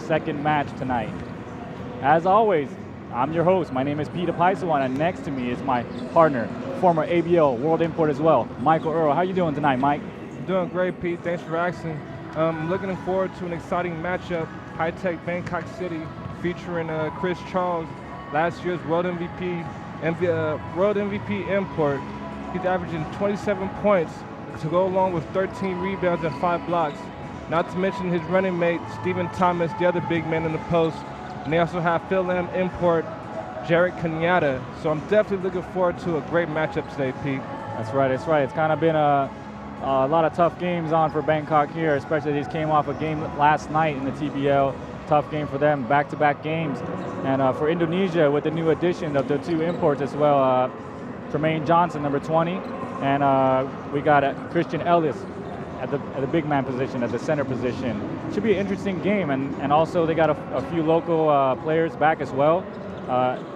second match tonight. As always, I'm your host. My name is Peter Paisawan, and next to me is my partner, former ABL World Import as well, Michael Earl. How you doing tonight, Mike? Doing great, Pete. Thanks for asking. I'm looking forward to an exciting matchup. High-Tech Bangkok City featuring Chris Charles, last year's World MVP, World MVP import. He's averaging 27 points to go along with 13 rebounds and 5 blocks. Not to mention his running mate, Stephen Thomas, the other big man in the post. And they also have Phil Lamb import, Jarek Kenyatta. So I'm definitely looking forward to a great matchup today, Pete. That's right. It's kind of been a lot of tough games on for Bangkok here, especially these came off a game last night in the TBL. Tough game for them, back-to-back games. And for Indonesia, with the new addition of the 2 imports as well, Tremaine Johnson, number 20, and we got Christian Ellis at the big man position, at the center position. Should be an interesting game, and also they got a few local players back as well,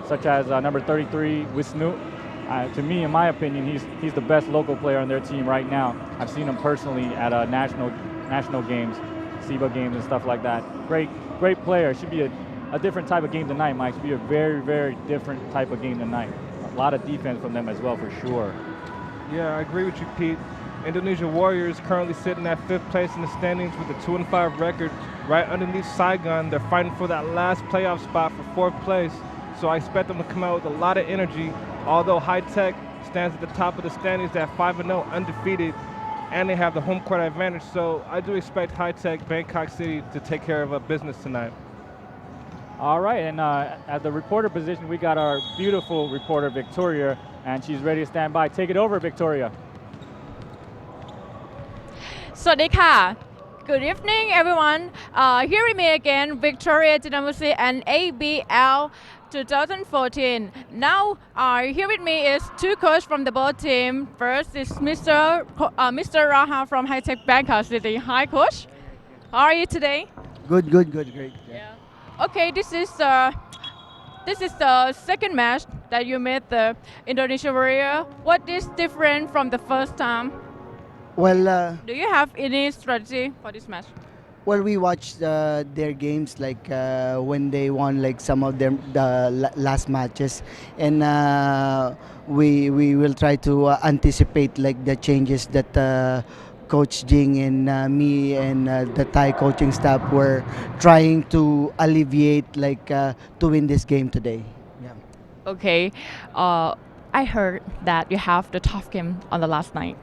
such as number 33, Wisnu. To me, in my opinion, he's the best local player on their team right now. I've seen him personally at national games, SIBA games and stuff like that. Great player. Should be a different type of game tonight, Mike. Should be a very, very different type of game tonight. A lot of defense from them as well, for sure. Yeah, I agree with you, Pete. Indonesia Warriors currently sitting at 5th place in the standings with a 2-5 record. Right underneath Saigon, they're fighting for that last playoff spot for 4th place. So I expect them to come out with a lot of energy. Although High Tech stands at the top of the standings at 5-0, undefeated, and they have the home court advantage. So I do expect High Tech Bangkok City to take care of business tonight. All right, and at the reporter position, we got our beautiful reporter, Victoria, and she's ready to stand by. Take it over, Victoria. สวัสดีค่ะ Good evening everyone. Here with me again, Victoria Dinamusi and ABL 2014. Now here with me is 2 coaches from the both team. First is Mr. Raha from High Tech Bangkok City. Hi coach. How are you today? Good, great. Yeah. Okay, this is the second match that you made the Indonesia Warrior. What is different from the first time? Well, Do you have any strategy for this match? well, we watched their games like when they won like some of them the last matches, and we will try to anticipate like the changes that Coach Jing and me and the Thai coaching staff were trying to alleviate like to win this game today. Yeah. Okay, I heard that you have the tough game on the last night.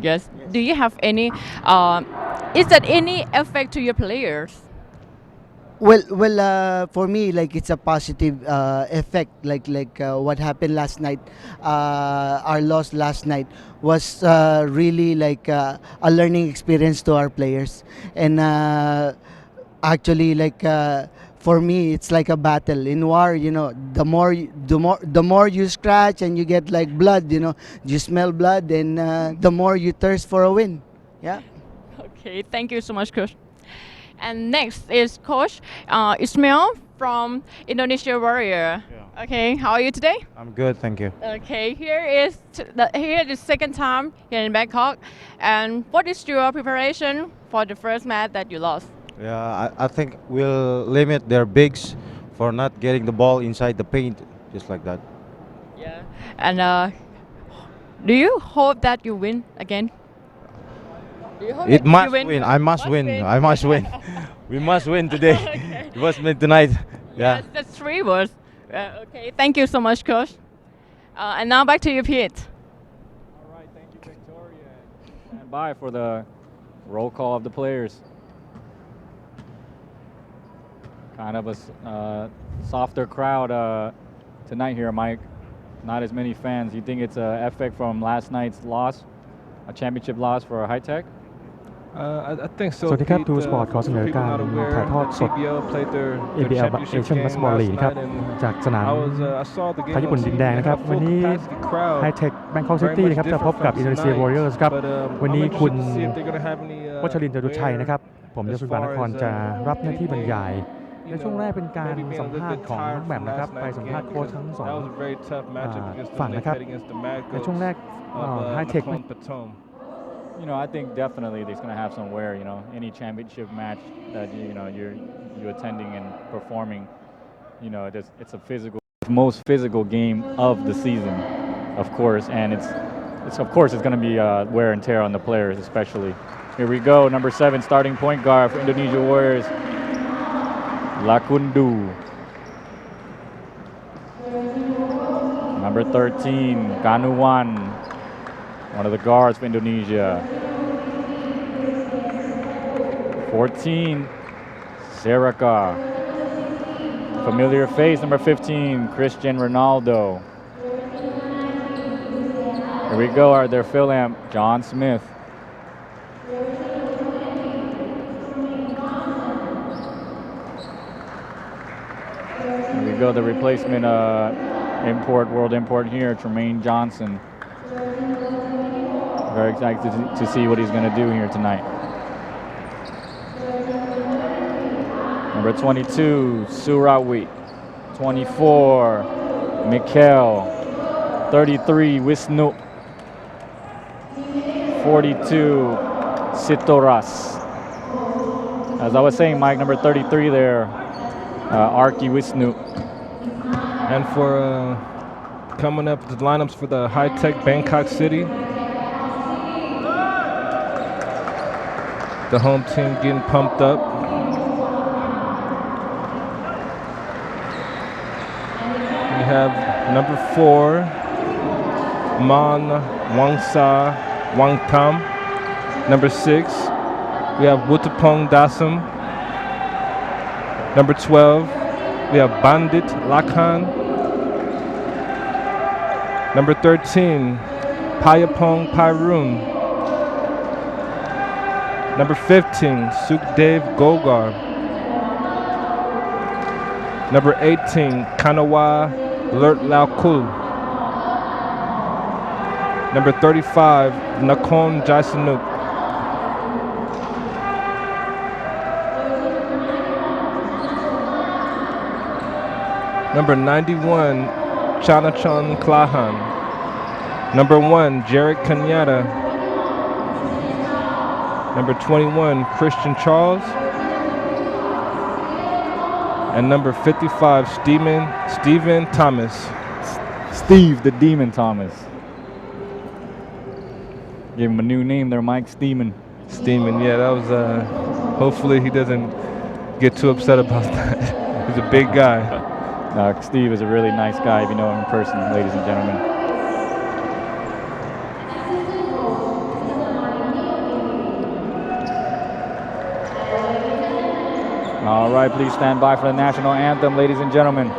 Yes. Do you have any? Is that any effect to your players? Well, for me, like it's a positive effect. Like what happened last night, our loss last night was really like a learning experience to our players, and actually like. For me, it's like a battle in war. You know, the more you scratch and you get like blood. You know, you smell blood, and the more you thirst for a win. Yeah. Okay, thank you so much, Coach. And next is Coach Ismail from Indonesia Warrior. Yeah. Okay, how are you today? I'm good, thank you. Okay, here is the second time here in Bangkok. And what is your preparation for the first match that you lost? Yeah, I think we'll limit their bigs for not getting the ball inside the paint, just like that. Yeah. And do you hope that you win again? Do you hope It that you must win. I must win. I must win. We must win today. Okay. We must win tonight. Yeah. Yes, that's 3 words. Okay, thank you so much, Coach. And now back to you, Pete. All right, thank you, Victoria. Stand by for the roll call of the players. Kind of a softer crowd tonight here, Mike. Not as many fans. You think it's an effect from last night's loss, a championship loss for High Tech? I think so. สวัสดีครับ Pete. ทูสปอร์ตขอเสนอ People การ not aware ถ่ายทอด that สด TBL played their ABL championship Asian game Basketball last League ครับ night, and จากสนาม I saw the ไทย game ญี่ on ปุ่นดิน TV. แดง They นะครับ had วัน full นี้ capacity crowd. High Tech Bangkok Very City much นะครับจะพบ different กับ from Indonesia tonight. Warriors ครับ But วัน I'm นี้คุณ interested to see if they're gonna have any วัชรินทร์จตุชัยนะครับ ผมยศสุบานครจะรับหน้าที่บรรยาย you ในช่วงแรกเป็นการ maybe being สั a ม little ภาษ bit ณ์ของ tired น้องแหม่ม from นะครับ last ไป night's สัม game ภาษณ์โค้ช because ทั้งสอง that was a very tough matchup against ฝั่ง the นะครับ heading against the Mad ในช่วง Coach แรก of High Tech Nakhon Pathom. I think definitely there's going to have some wear. Any championship match that you're attending and performing, it's a most physical game of the season, of course, and it's of course it's going to be wear and tear on the players, especially. Here we go, number 7, starting point guard for Indonesia Warriors, Lakundu. Number 13, Ganuwan, one of the guards for Indonesia. 14, Seraka. Familiar face, number 15, Cristiano Ronaldo. Here we go, their fill amp, John Smith. Here we go, the replacement world import here, Tremaine Johnson. Very excited to see what he's going to do here tonight. Number 22, Surawi. 24, Mikhail. 33, Wisnu. 42, Sitoras. As I was saying, Mike, number 33 there, Arki Wisnu. And for coming up, the lineups for the high-tech Bangkok City. The home team getting pumped up. We have number 4, Man Wangsa Wangtam. Number 6, we have Wutapong Dasam. Number 12, we have Bandit Lakhan. Number 13, Payapong Pairun. Number 15, Sukdev Gogar. Number 18, Kanawa Lert Laukul. Number 35, Nakon Jaisanuk. Number 91, Chanachon Klahan. Number 1, Jarek Kanyata. Number 21, Christian Charles. And number 55, Stephen Thomas. Steve the Demon Thomas. Gave him a new name there, Mike. Steeman. Steeman, yeah, that was, hopefully he doesn't get too upset about that. He's a big guy. Steve is a really nice guy if you know him in person, ladies and gentlemen. All right, please stand by for the national anthem, ladies and gentlemen.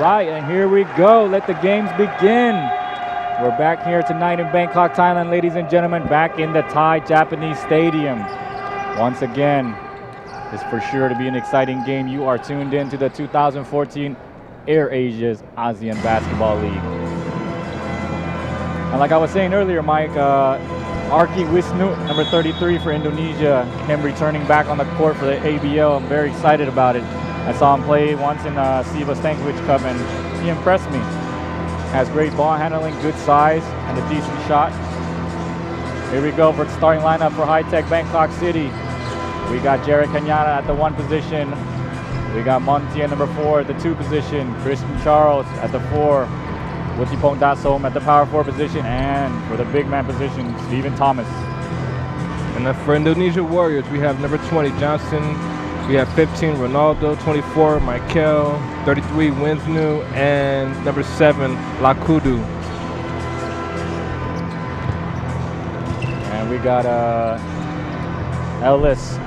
right, and here we go. Let the games begin. We're back here tonight in Bangkok, Thailand, ladies and gentlemen, back in the Thai Japanese Stadium. Once again, it's for sure to be an exciting game. You are tuned in to the 2014 AirAsia's ASEAN Basketball League. And like I was saying earlier, Mike, Arki Wisnu, number 33 for Indonesia, him returning back on the court for the ABL. I'm very excited about it. I saw him play once in Siva Stankovic Cup, and he impressed me. Has great ball handling, good size, and a decent shot. Here we go for the starting lineup for High Tech Bangkok City. We got Jared Kanyana at the 1 position. We got Montiel number 4 at the 2 position. Christian Charles at the 4. Wutipong Dasom at the power 4 position. And for the big man position, Stephen Thomas. And then for Indonesia Warriors, we have number 20, Johnson. We have 15, Ronaldo. 24, Michael. 33, Winsnu. And number 7, Lakudu. And we got Ellis,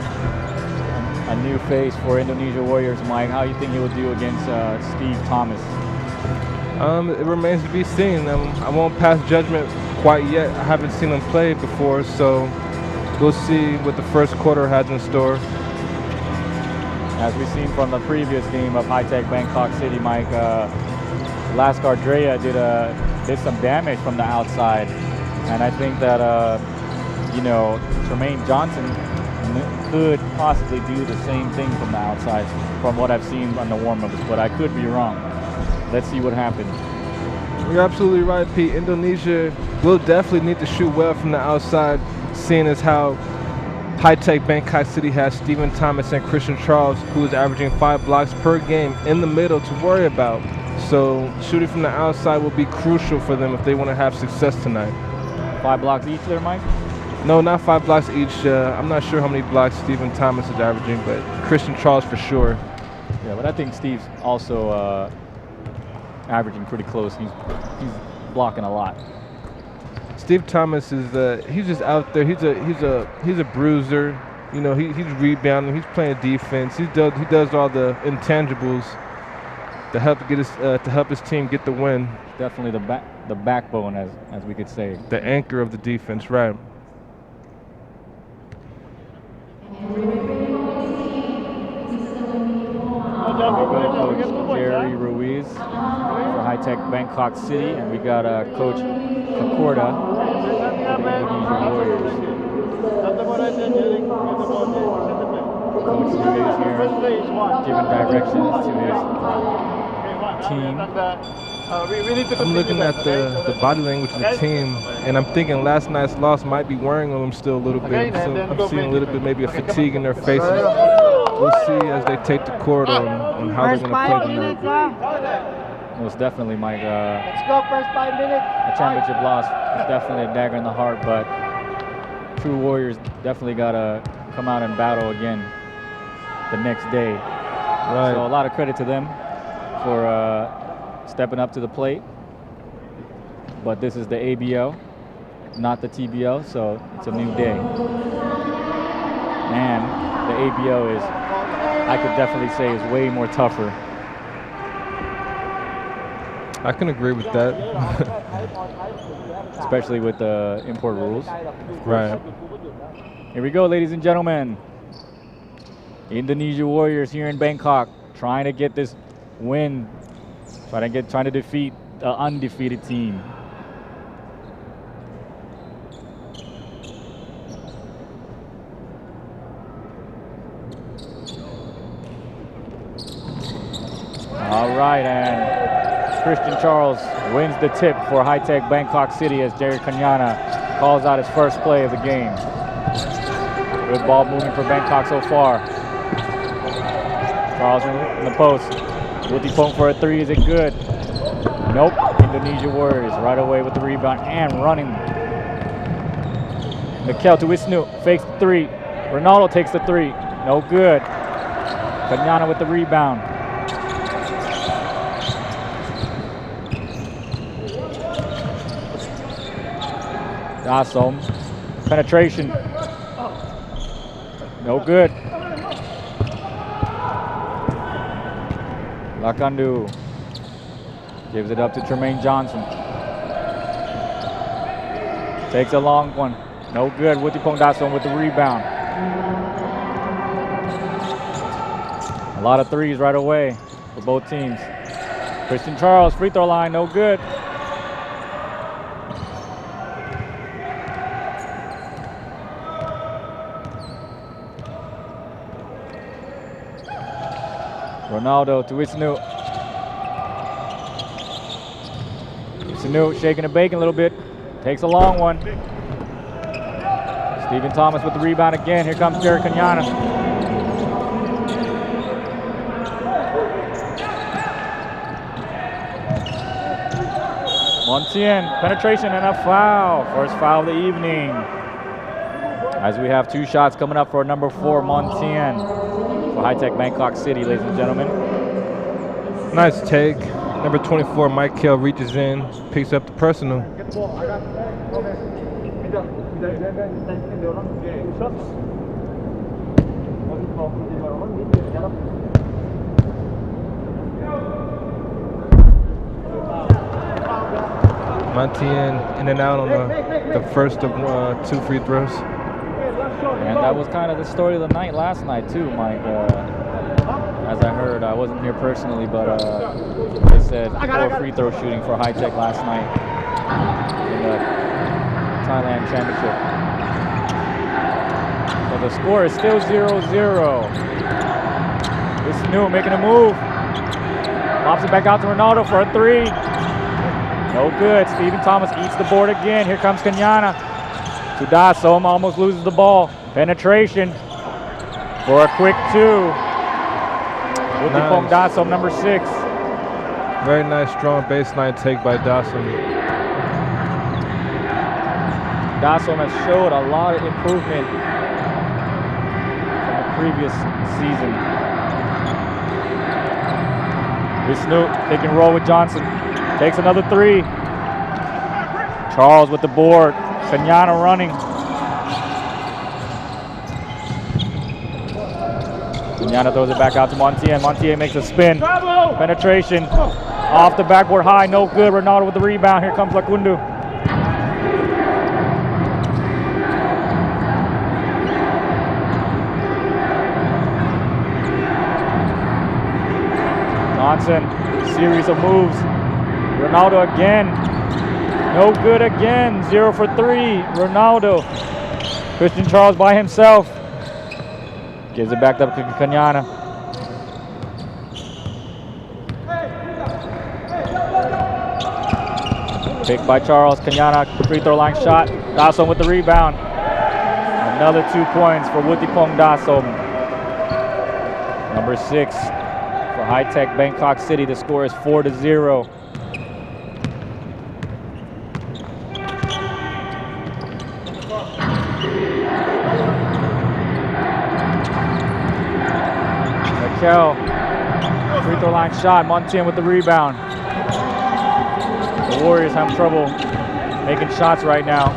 a new face for Indonesia Warriors. Mike, how do you think he will do against Steve Thomas? It remains to be seen. I won't pass judgment quite yet. I haven't seen him play before, so we'll see what the first quarter has in store. As we've seen from the previous game of High Tech Bangkok City, Mike, Laskar Drea did some damage from the outside, and I think that Tremaine Johnson could possibly do the same thing from the outside, from what I've seen on the warm-ups, but I could be wrong. Let's see what happens. You're absolutely right, Pete. Indonesia will definitely need to shoot well from the outside, seeing as how High Tech Bangkok City has Stephen Thomas and Christian Charles, who is averaging 5 blocks per game in the middle to worry about. So shooting from the outside will be crucial for them if they want to have success tonight. 5 blocks each there, Mike? No, not 5 blocks each. I'm not sure how many blocks Stephen Thomas is averaging, but Christian Charles for sure. Yeah, but I think Steve's also averaging pretty close. He's blocking a lot. Steve Thomas is he's just out there. He's a bruiser. You know, he's rebounding. He's playing defense. He does all the intangibles to help his team get the win. Definitely the backbone, as we could say. The anchor of the defense, right? Coach Jerry Ruiz for High Tech Bangkok City, and we got Coach Kakorda for the Indonesia Warriors. Coach Ruiz here giving directions to his team. I'm looking at the body language of the team, and I'm thinking last night's loss might be wearing on them still a little bit. So I'm seeing a little bit maybe a fatigue in their faces. We'll see as they take the court on how they're going to play tonight. Most definitely, Mike. Let's go, first 5 minutes. A championship loss is definitely a dagger in the heart, but true Warriors definitely got to come out and battle again the next day. Right. So a lot of credit to them for stepping up to the plate. But this is the ABL, not the TBL, so it's a new day. And the ABL is, I could definitely say, is way more tougher. I can agree with that. Especially with the import rules. Right. Here we go, ladies and gentlemen. Indonesia Warriors here in Bangkok, trying to get this win, trying to defeat the undefeated team. All right, and Christian Charles wins the tip for High Tech Bangkok City as Jerry Kanyana calls out his first play of the game. Good ball moving for Bangkok so far. Charles in the post. Wutipong for a 3, is it good? Nope. Indonesia Warriors right away with the rebound and running. Mikel to Wisnu, fakes the 3. Ronaldo takes the 3, no good. Kanyana with the rebound. Dasom, penetration, no good. Lakandu Gives it up to Tremaine Johnson. Takes a long one. No good. Wuttipong Dasom with the rebound. A lot of threes right away for both teams. Christian Charles, free throw line, no good. Ronaldo to Isnu. Isnu shaking and baking a little bit. Takes a long one. Stephen Thomas with the rebound again. Here comes Jared Kanyana. Montien, penetration and a foul. First foul of the evening. As we have 2 shots coming up for number 4, Montien, for High-Tech Bangkok City, ladies and gentlemen. Nice take. Number 24, Mike Kell reaches in, picks up the personal. Montien in and out on the first of 2 free throws. And that was kind of the story of the night last night too, Mike. As I heard, I wasn't here personally, but they said 4 free throw shooting for High-Tech last night in the Thailand Championship. So the score is still 0-0. This is New making a move. Lobs it back out to Ronaldo for a 3. No good. Stephen Thomas eats the board again. Here comes Kanyana. To Dasom, almost loses the ball. Penetration for a quick 2. Wuttipong Dasom, number 6. Very nice, strong baseline take by Dasom. Dasom has showed a lot of improvement from the previous season. Visnu pick and roll with Johnson. Takes another 3. Charles with the board. Kanyana running. Kanyana throws it back out to Montien. Montien makes a spin. Penetration off the backboard high. No good. Ronaldo with the rebound. Here comes Lakundu. Johnson, series of moves. Ronaldo again. No good again. 0 for 3. Ronaldo. Christian Charles by himself. Gives it back up to Kanyana. Picked by Charles. Kanyana, free throw line shot. Dasom with the rebound. Another 2 points for Wuttipong Dasom. Number 6 for High-Tech Bangkok City. The score is 4-0. Free throw line shot. Montien with the rebound. The Warriors have trouble making shots right now.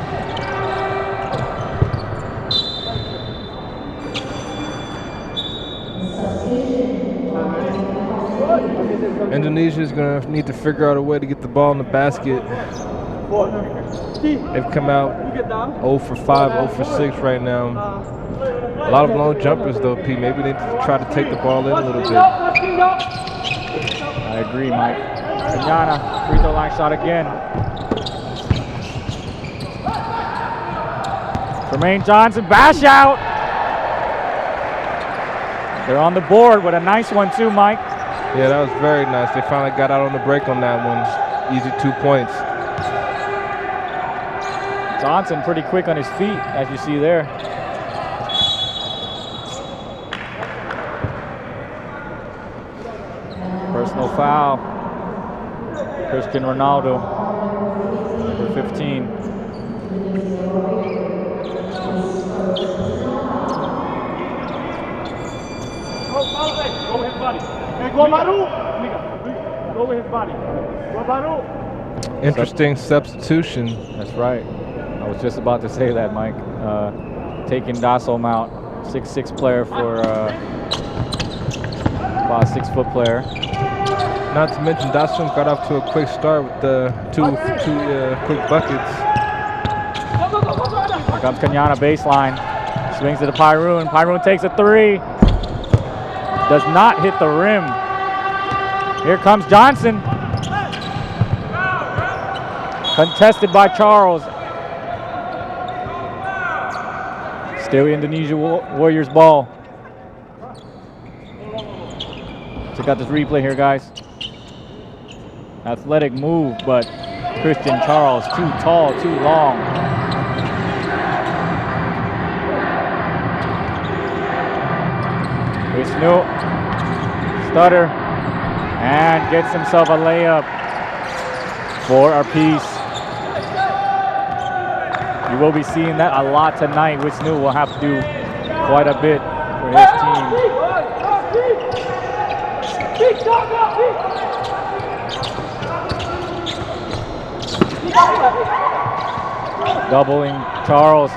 Indonesia is going to need to figure out a way to get the ball in the basket. They've come out 0 for 5, 0 for 6 right now. A lot of long jumpers though, Pete. Maybe they need to try to take the ball in a little bit. I agree, Mike. Kanyana, free throw line shot again. Tremaine Johnson, bash out. They're on the board with a nice one too, Mike. Yeah, that was very nice. They finally got out on the break on that one. Easy 2 points. Johnson pretty quick on his feet, as you see there. Personal foul. Christian Ronaldo, number 15. Go with his body. Go with his body. Interesting substitution. That's right. I was just about to say that, Mike. Taking Dasom out, 6'6" player for about a 6-foot player. Not to mention, Dasum got off to a quick start with the two quick buckets. Here comes Kenyana baseline. Swings to the Pyroon. Pyroon takes a three. Does not hit the rim. Here comes Johnson. Contested by Charles. Still Indonesia Warriors ball. Check out this replay here, guys. Athletic move, but Christian Charles too tall, too long. Vishnu, stutter, and gets himself a layup for our piece. You will be seeing that a lot tonight. Vishnu will have to do quite a bit for his team. Doubling Charles.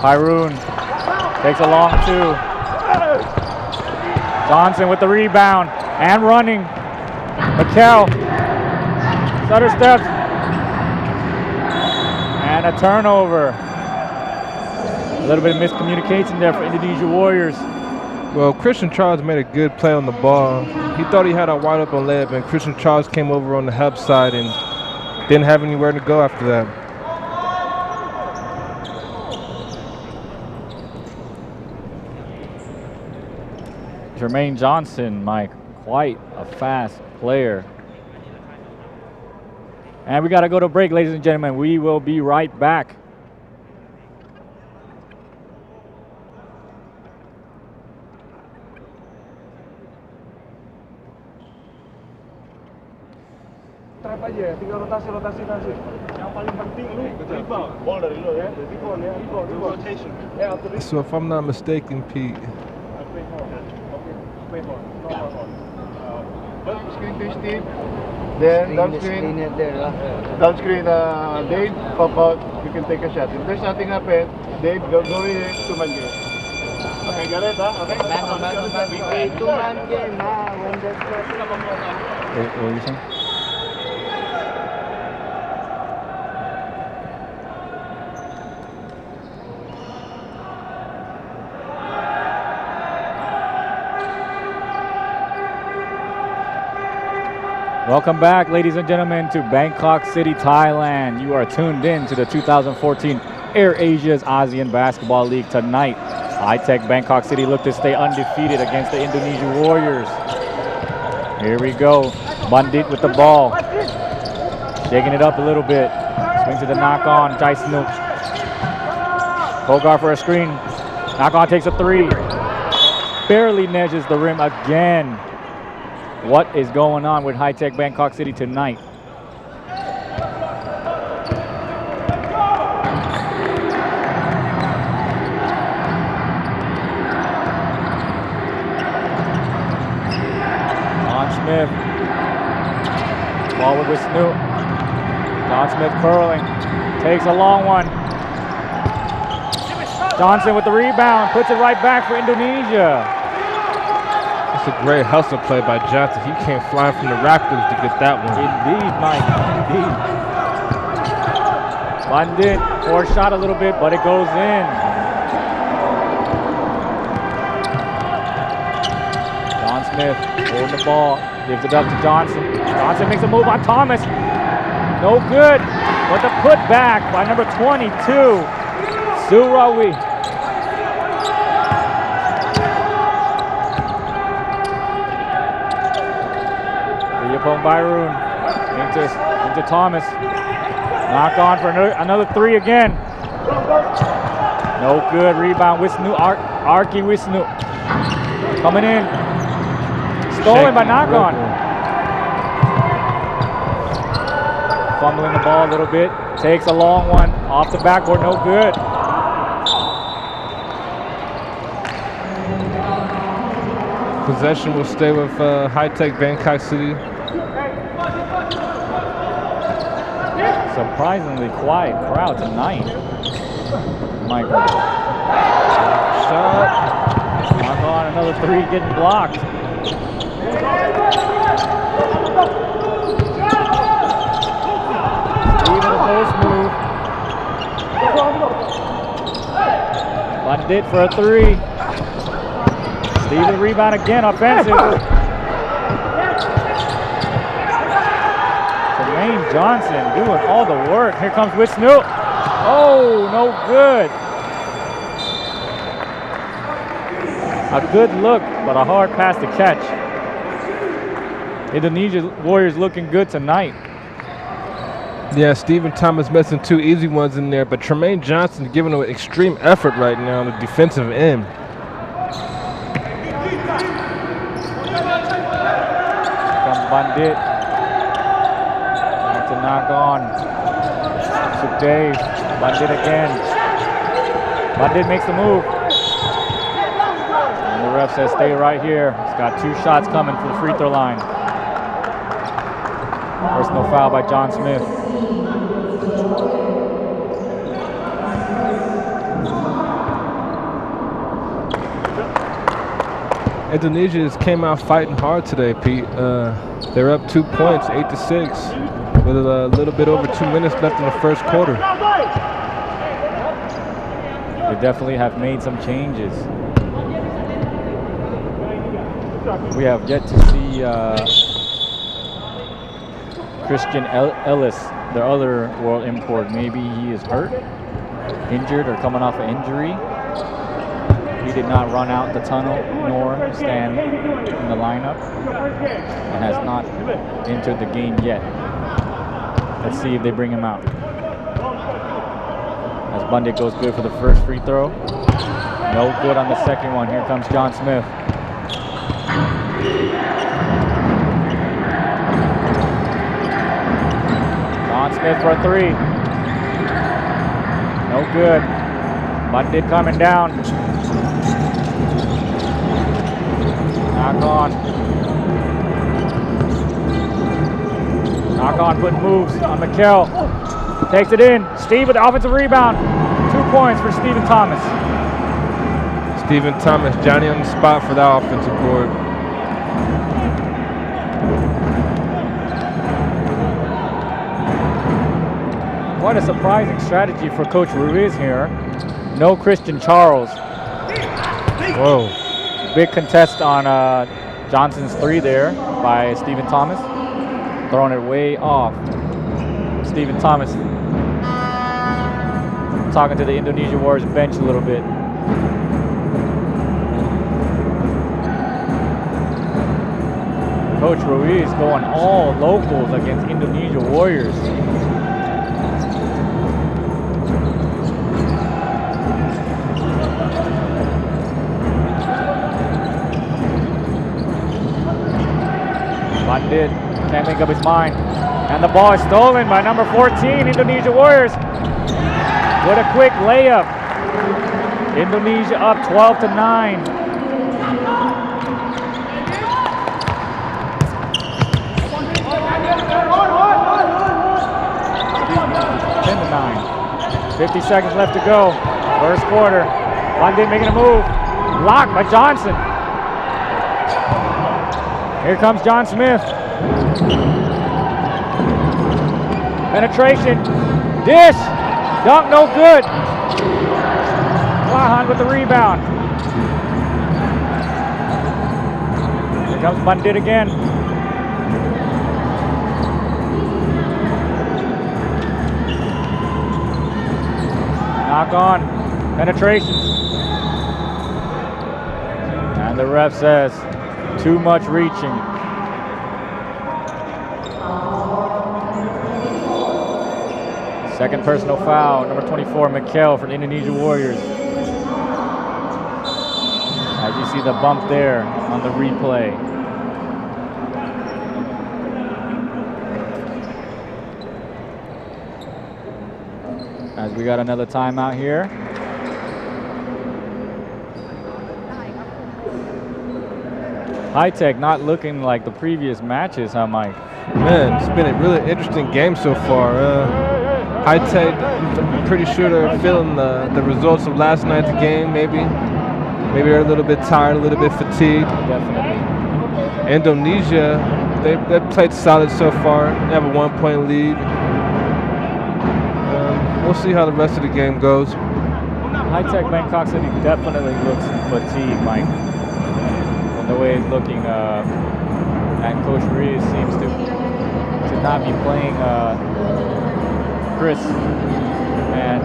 Pyroon takes a long two. Johnson with the rebound and running. Mikkel. Stutter steps. And a turnover. A little bit of miscommunication there for Indonesia Warriors. Well, Christian Charles made a good play on the ball. He thought he had a wide open layup, and Christian Charles came over on the help side and didn't have anywhere to go after that. Jermaine Johnson, Mike, quite a fast player. And we got to go to break, ladies and gentlemen. We will be right back. Trap aja, tinggal rotasi. Yang paling penting lu rebound. Ball dari lu ya, rebound ya, rebound. Rotation. So if I'm not mistaken, Pete. Play more. Screen to Steve. Then downscreen. Downscreen, Dave, pop out. You can take a shot. If there's nothing happen, Dave, go in, two-man game. Okay, got it, huh? Okay. Two-man game, when that's What were you saying? Welcome back, ladies and gentlemen, to Bangkok City, Thailand. You are tuned in to the 2014 AirAsia's ASEAN Basketball League tonight. High-Tech Bangkok City look to stay undefeated against the Indonesia Warriors. Here we go. Bandit with the ball. Shaking it up a little bit. Swings to the knock-on. Jai Snook. Kogar for a screen. Knock-on takes a three. Barely edges the rim again. What is going on with High-Tech Bangkok City tonight? John Smith. Ball with Snoop. John Smith curling. Takes a long one. Johnson with the rebound. Puts it right back for Indonesia. It's a great hustle play by Johnson. He came flying from the rafters to get that one. Indeed, Mike. Indeed. Bandit forced shot a little bit, but it goes in. John Smith holding the ball, gives it up to Johnson. Johnson makes a move on Thomas. No good, but the putback by number 22, Surawi. From Byron into Thomas. Knock on for another three again. No good. Rebound. Wisnu. Arki Wisnu. Coming in. Stolen by knock on. Fumbling the ball a little bit. Takes a long one. Off the backboard. No good. Possession will stay with High-Tech Bangkok City. Surprisingly quiet crowd tonight. Michael. Shot. Knock on, another three getting blocked. Bandit for a three. Steve with the rebound again, offensive. Jermaine Johnson doing all the work. Here comes with Snoop. Oh, no good. A good look, but a hard pass to catch. Indonesia Warriors looking good tonight. Yeah, Stephen Thomas missing 2 easy ones in there, but Tremaine Johnson giving an extreme effort right now on the defensive end. Comes Bandit. Back to knock on. Sukdev. Bandit again. Bandit makes the move. And the ref says stay right here. He's got 2 shots coming from the free throw line. Personal foul by John Smith. Indonesia just came out fighting hard today, Pete. They're up 2 points, 8-6, with a little bit over 2 minutes left in the first quarter. They definitely have made some changes. We have yet to see Christian Ellis, their other world import. Maybe he is hurt, injured, or coming off an injury. He did not run out the tunnel nor stand in the lineup and has not entered the game yet. Let's see if they bring him out. As Bandit goes good for the first free throw. No good on the second one. Here comes John Smith. John Smith for a three. No good. Bandit coming down. Knock on. Knock on, putting moves on Mikkel. Takes it in. Steve with the offensive rebound. 2 points for Stephen Thomas. Stephen Thomas, Johnny on the spot for that offensive board. Quite a surprising strategy for Coach Ruiz here. No Christian Charles. Whoa. Big contest on Johnson's three there by Stephen Thomas. Throwing it way off. Stephen Thomas talking to the Indonesia Warriors bench a little bit. Coach Ruiz going all locals against Indonesia Warriors. Bandit can't make up his mind. And the ball is stolen by number 14, Indonesia Warriors. What a quick layup. Indonesia up 12-9. Ten to 9. 50 seconds left to go. First quarter. Bandit making a move. Blocked by Johnson. Here comes John Smith. Penetration. Dish. Dunk no good. Wahan with the rebound. Here comes Bandit again. Knock on. Penetration. And the ref says, too much reaching. Second personal foul, number 24, Mikkel for the Indonesia Warriors. As you see the bump there on the replay. As we got another timeout here. High Tech not looking like the previous matches, huh, Mike? Man, it's been a really interesting game so far. High Tech, I'm pretty sure they're feeling the results of last night's game, maybe. Maybe they're a little bit tired, a little bit fatigued. Definitely. Indonesia, they've played solid so far. They have a 1-point lead. We'll see how the rest of the game goes. High-Tech Bangkok City definitely looks fatigued, Mike. From the way it's looking, and Coach Reeves seems to not be playing Chris and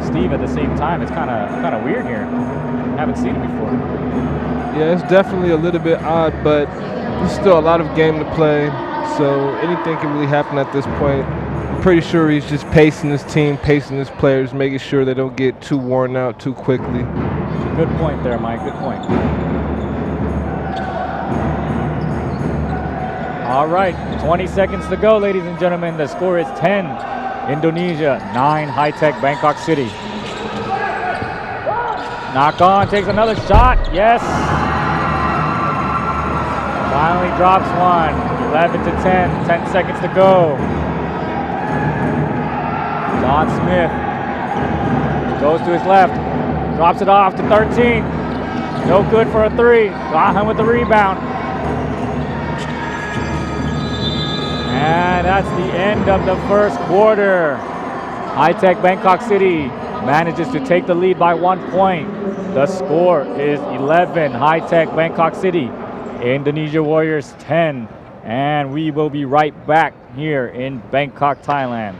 Steve at the same time. It's kind of weird here. Haven't seen it before. Yeah, it's definitely a little bit odd, but there's still a lot of game to play, so anything can really happen at this point. I'm pretty sure he's just pacing his team, pacing his players, making sure they don't get too worn out too quickly. Good point there, Mike. Good point. All right, 20 seconds to go, ladies and gentlemen. The score is 10, Indonesia, 9, High-Tech Bangkok City. Knock on, takes another shot, yes. Finally drops one, 11 to 10, 10 seconds to go. John Smith goes to his left, drops it off to 13. No good for a three. Gahan with the rebound. And that's the end of the first quarter. High-Tech Bangkok City manages to take the lead by 1 point. The score is 11, High-Tech Bangkok City, Indonesia Warriors 10. And we will be right back here in Bangkok, Thailand.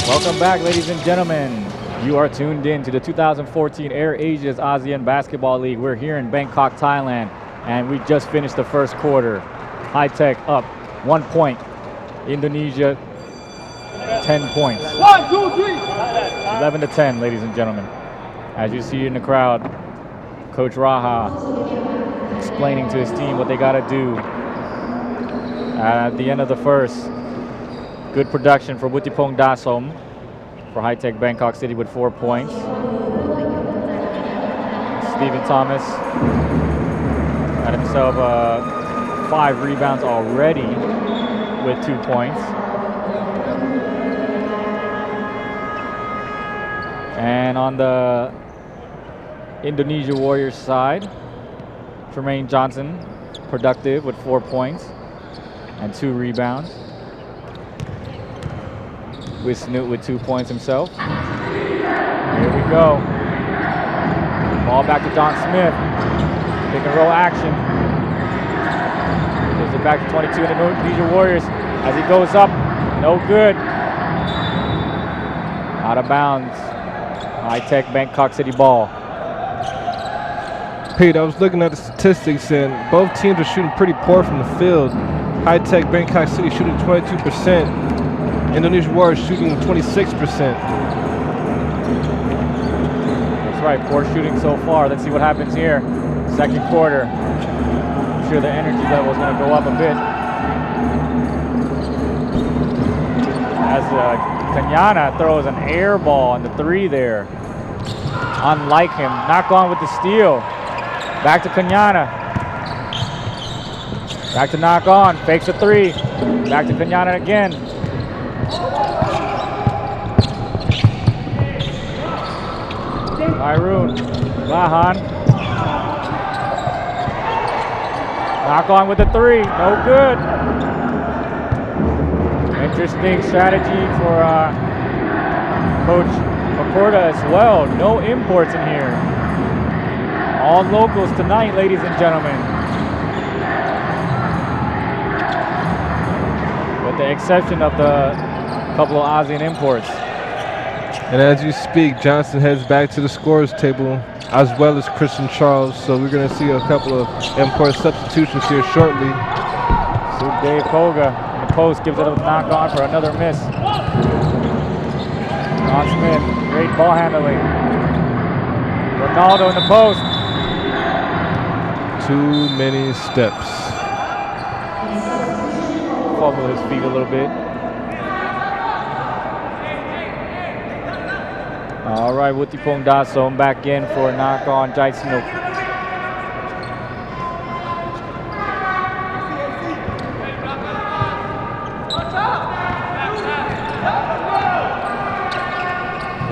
Welcome back, ladies and gentlemen. You are tuned in to the 2014 AirAsia's ASEAN Basketball League. We're here in Bangkok, Thailand, and we just finished the first quarter. High-Tech up 1 point. Indonesia 10 points. 1, 2, 3. 11 to 10, ladies and gentlemen. As you see in the crowd, Coach Raha explaining to his team what they got to do. At the end of the first, good production for Butipong Dasom for High-Tech Bangkok City with 4 points. Stephen Thomas had himself 5 rebounds already with 2 points. And on the Indonesia Warriors side, Tremaine Johnson productive with 4 points and 2 rebounds. Wisnut with 2 points himself. Here we go. Ball back to John Smith. Pick and roll action. Gives it back to 22 in the Indonesia Warriors as he goes up. No good. Out of bounds. High-Tech Bangkok City ball. Pete, I was looking at the statistics and both teams are shooting pretty poor from the field. High-Tech Bangkok City shooting 22%. Indonesia Warriors shooting 26%. That's right, poor shooting so far. Let's see what happens here. Second quarter. I'm sure the energy level is going to go up a bit. As Kanyana throws an air ball on the 3 there. Unlike him. Knock on with the steal. Back to Kanyana. Back to knock on. Fakes a 3. Back to Kanyana again. Myroon, Lahan. Knock on with the 3, no good. Interesting strategy for Coach Pacorda as well. No imports in here. All locals tonight, ladies and gentlemen. With the exception of the couple of ASEAN imports. And as you speak, Johnson heads back to the scorers table, as well as Christian Charles. So we're going to see a couple of import substitutions here shortly. So Dave Koga in the post gives it a knock on for another miss. John Smith, great ball handling. Ronaldo in the post. Too many steps. Fumble his feet a little bit. All right, Wuttipong Dasom back in for a knock on Jai Sinuk.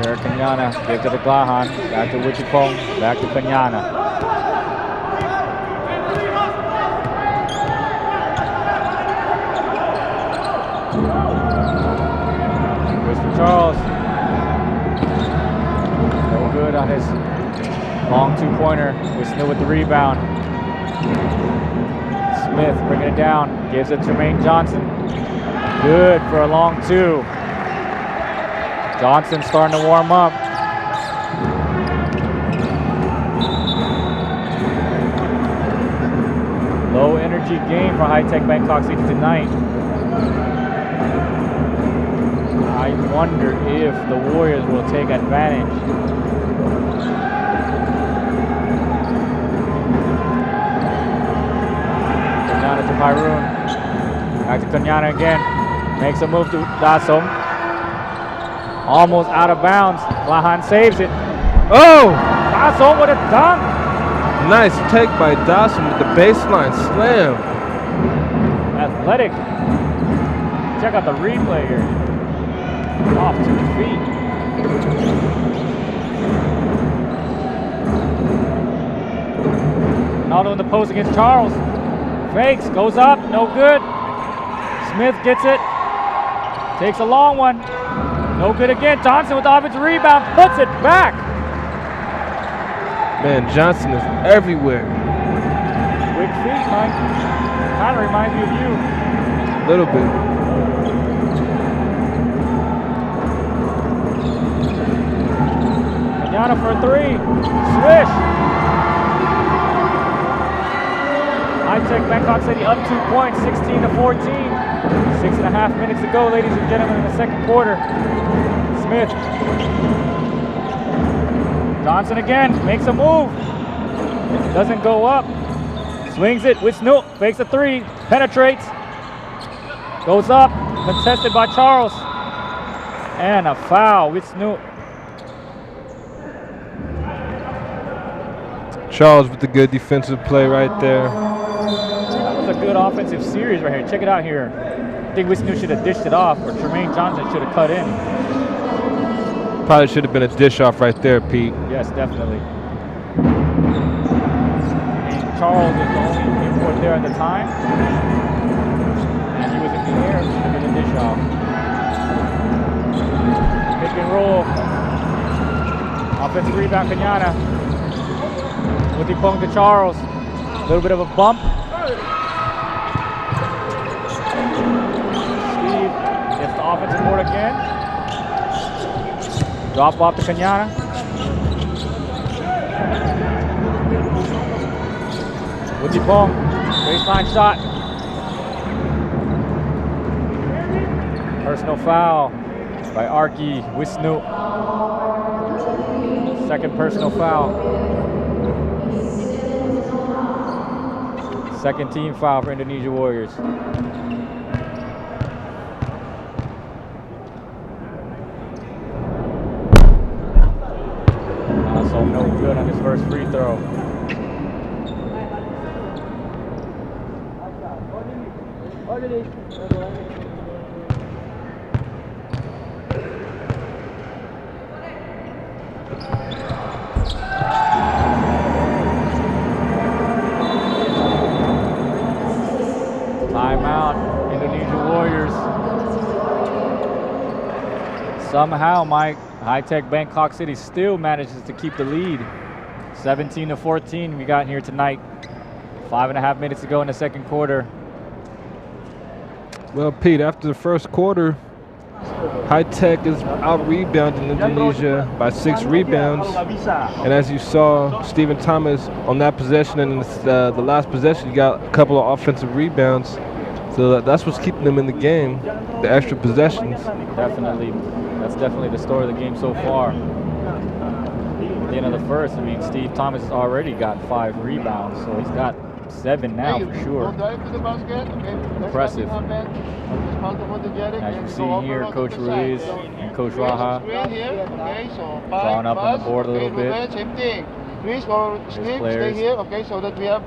Derek Kanyana gives it to Glahan. Back to Wuttipong. Back to Kanyana. Christian Charles. No good on his long two-pointer. Wisnu with the rebound. Smith bringing it down. Gives it to Jermaine Johnson. Good for a long two. Johnson starting to warm up. Low energy game for High-Tech Bangkok City tonight. I wonder if the Warriors will take advantage. Kanyana to Pyroon. Back to Kanyana again. Makes a move to Dasom. Almost out of bounds. Glahan saves it. Oh! Dasom with a dunk. Nice take by Dawson with the baseline slam. Athletic. Check out the replay here. Off 2 feet. Ronaldo in the post against Charles. Fakes, goes up, no good. Smith gets it. Takes a long one. No good again. Johnson with the offensive rebound, puts it back. Man, Johnson is everywhere. Quick feet, Mike. Kind of reminds me of you. A little bit. Kanyana for a three. Swish. High-Tech Bangkok City up 2 points, 16-14. 6.5 minutes to go, ladies and gentlemen, in the second quarter. Smith. Johnson again, makes a move. Doesn't go up. Swings it with Snoop, fakes a three, penetrates. Goes up, contested by Charles. And a foul with Snoop. Charles with the good defensive play right there. That was a good offensive series right here. Check it out here. I think Wisnu should have dished it off, or Tremaine Johnson should have cut in. Probably should have been a dish off right there, Pete. Yes, definitely. Charles is the only import there at the time. And he was in the air, should have been a dish off. Pick and roll. Offensive rebound, Kanyana. Wuttipong to Charles. A little bit of a bump. Steve gets the offensive board again. Drop off to Kanyana. Wuttipong, baseline shot. Personal foul by Arki Wisnu. Second personal foul. Second team foul for Indonesia Warriors. Also no good on his first free throw. Timeout, Indonesia Warriors. Somehow, Mike, High-Tech Bangkok City still manages to keep the lead. 17-14 we got here tonight. 5.5 minutes to go in the second quarter. Well, Pete, after the first quarter, High Tech is out-rebounding Indonesia by 6 rebounds. And as you saw, Stephen Thomas on that possession and the last possession, he got a couple of offensive rebounds. So that's what's keeping them in the game, the extra possessions. Definitely. That's definitely the story of the game so far. At the end of the first, I mean, Steve Thomas has already got 5 rebounds, so he's got 7 now for sure. Impressive. As you see here, Coach Ruiz and Coach Raha drawing up on the board a little bit. Please, or Steve, stay here, okay, so that we have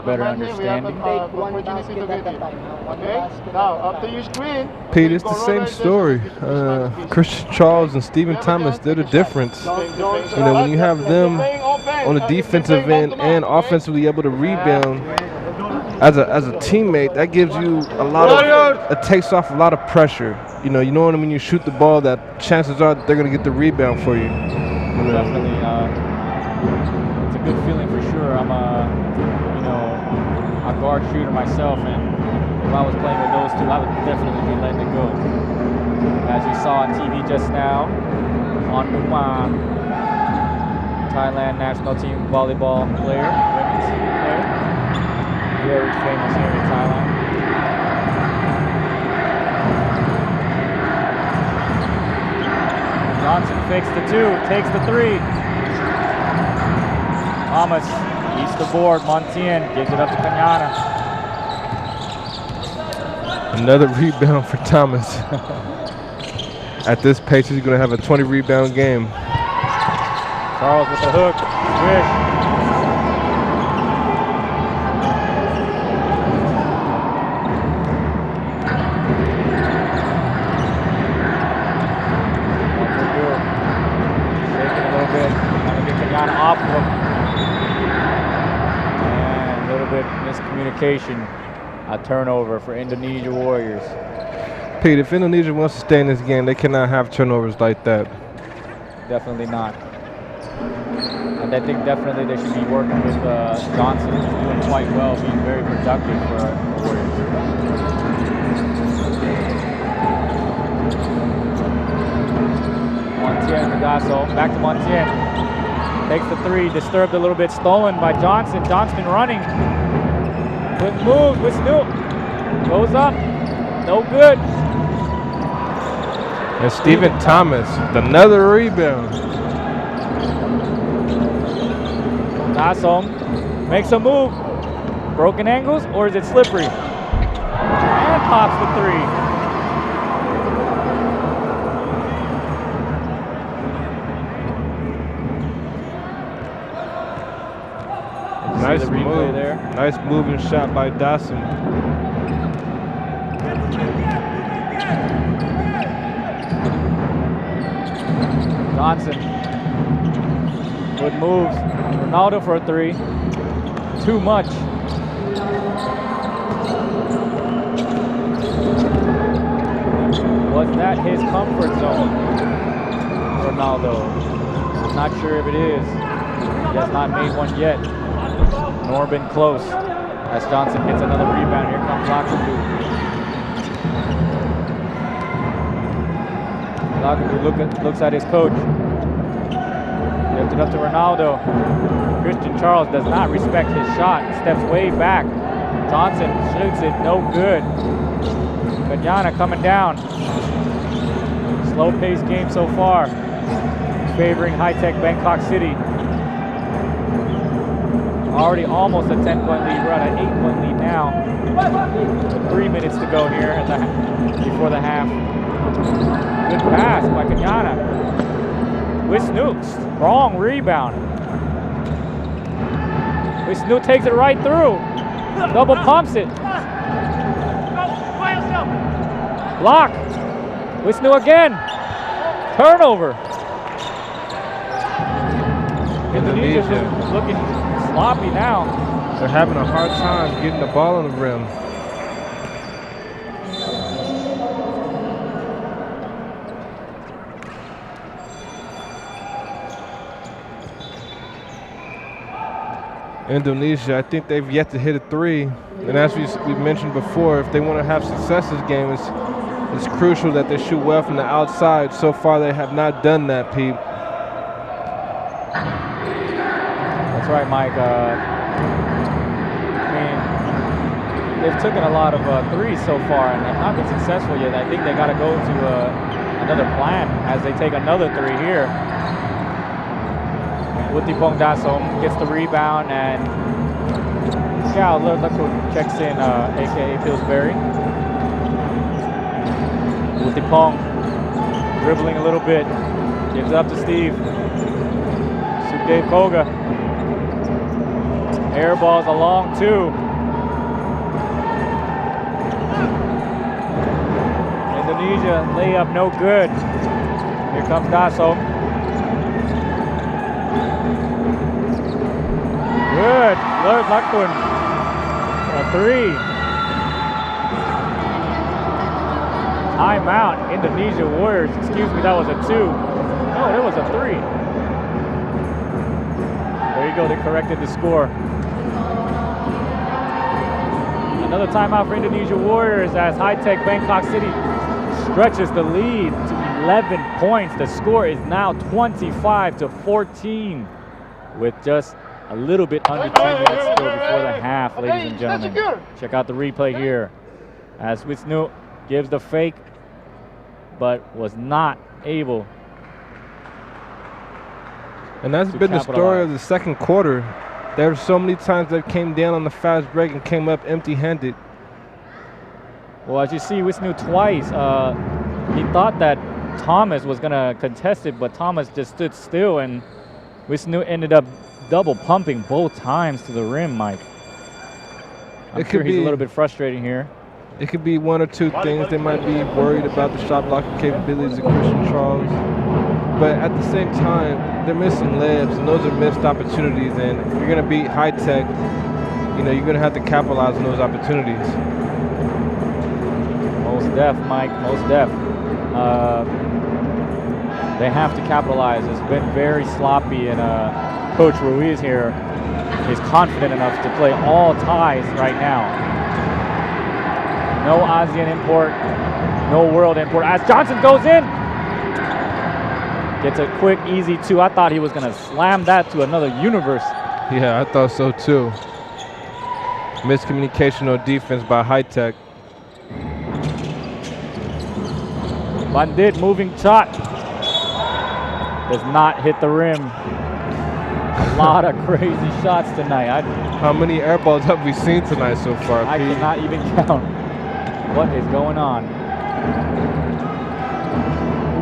better understanding. Opportunity to get it. Okay, now after you screen, Pete, it's the same story. Christian Charles and Stephen Thomas, they're the difference. You know, when you have them on the defensive end and offensively able to rebound as a teammate, that gives you a lot of, it takes off a lot of pressure. You know what I mean? When you shoot the ball, that chances are they're going to get the rebound for you. Definitely, it's a good feeling for sure. I'm a guard shooter myself, and if I was playing with those two, I would definitely be letting it go. As you saw on TV just now, on Uma, Thailand national team volleyball player, women's player, very famous here in Thailand. Johnson fakes the 2, takes the 3. Thomas eats the board. Montien gives it up to Kanyana. Another rebound for Thomas. At this pace, he's going to have a 20 rebound game. Charles with the hook. Swish. Shaking a little bit. Trying to get Kanyana off of him. And a little bit miscommunication. A turnover for Indonesia Warriors. Pete, if Indonesia wants to stay in this game, they cannot have turnovers like that. Definitely not. And I think definitely they should be working with Johnson, who's doing quite well, being very productive for the Warriors. Montien Regasso, back to Montien. Takes the 3, disturbed a little bit, stolen by Johnson. Johnson running. With moves, with Snoop. Goes up. No good. And Stephen Thomas, another rebound. Tassom makes a move. Broken angles, or is it slippery? And pops the 3. Nice the replay there. Nice moving shot by Dawson. Johnson. Good moves. Ronaldo for a 3. Too much. Was that his comfort zone? Ronaldo. I'm not sure if it is. He has not made one yet. Nor been close. As Johnson hits another rebound, here comes Lakabu. Looks at his coach. Lifted up to Ronaldo. Christian Charles does not respect his shot. Steps way back. Johnson shoots it, no good. Kanyana coming down. Slow-paced game so far. Favoring high-tech Bangkok City. Already almost a 10-point lead. We're at an 8-point lead now. 3 minutes to go here before the half. Good pass by Kanyana. Wisnu, strong rebound. Wisnu takes it right through. Double pumps it. Block. Wisnu again. Turnover. Indonesia looking sloppy now. They're having a hard time getting the ball on the rim. Indonesia, I think they've yet to hit a 3. And as we mentioned before, if they want to have success this game, It's crucial that they shoot well from the outside. So far, they have not done that, Pete. That's right, Mike. I mean, they've taken a lot of threes so far and have not been successful yet. I think they got to go to another plan as they take another three here. Wuttipong Dasom gets the rebound and Xiao Lerlaku checks in, aka Pillsbury. Wuttipong dribbling a little bit, gives it up to Steve. Sukdev Koga. Air balls along two. Indonesia layup no good. Here comes Dasom. Good. Lord Lakun. A three. Timeout. Indonesia Warriors. Excuse me, that was a two. No, it was a three. There you go. They corrected the score. Another timeout for Indonesia Warriors as high-tech Bangkok City stretches the lead to 11 points. The score is now 25-14 with just a little bit under 2 minutes still before the half, ladies and gentlemen. Check out the replay here as Wisnu gives the fake but was not able. And that's been the story of the second quarter. There were so many times they came down on the fast break and came up empty-handed. Well, as you see, Wisnu twice, he thought that Thomas was going to contest it, but Thomas just stood still, and Wisnu ended up double pumping both times to the rim, Mike. I'm sure he's a little bit frustrating here. It could be one or two things. They might be worried about the shot blocking capabilities of Christian Charles. But at the same time, they're missing layups, and those are missed opportunities. And if you're going to beat high tech, you know, you're going to have to capitalize on those opportunities. Most def, Mike, most def. They have to capitalize. It's been very sloppy, and Coach Ruiz here is confident enough to play all ties right now. No ASEAN import, no world import. As Johnson goes in, gets a quick, easy two. I thought he was going to slam that to another universe. Yeah, I thought so too. Miscommunication on defense by high tech. Bandit moving shot. Does not hit the rim. A lot of crazy shots tonight. How many air balls have we seen tonight so far, I Pete? cannot even count. What is going on?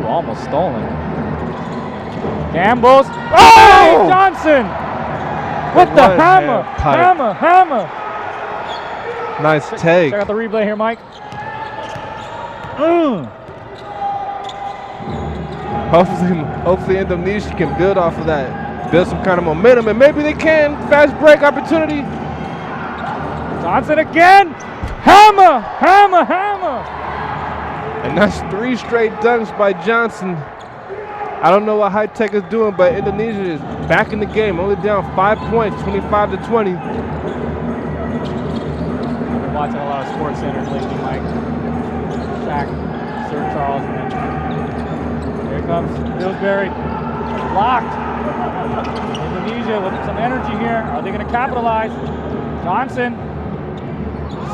Ooh, almost stolen. Gambles. Oh! Johnson! With the hammer! Hammer! Nice take. Check out the replay here, Mike. Hopefully Indonesia can build off of that. Build some kind of momentum, and maybe they can. Fast break opportunity. Johnson again! Hammer! And that's 3 straight dunks by Johnson. I don't know what high tech is doing, but Indonesia is back in the game, only down 5 points, 25-20. I've been watching a lot of Sports Center lately, Mike. Shaq, Sir Charles, and then here comes Pillsbury. Locked. Indonesia with some energy here. Are they going to capitalize? Johnson.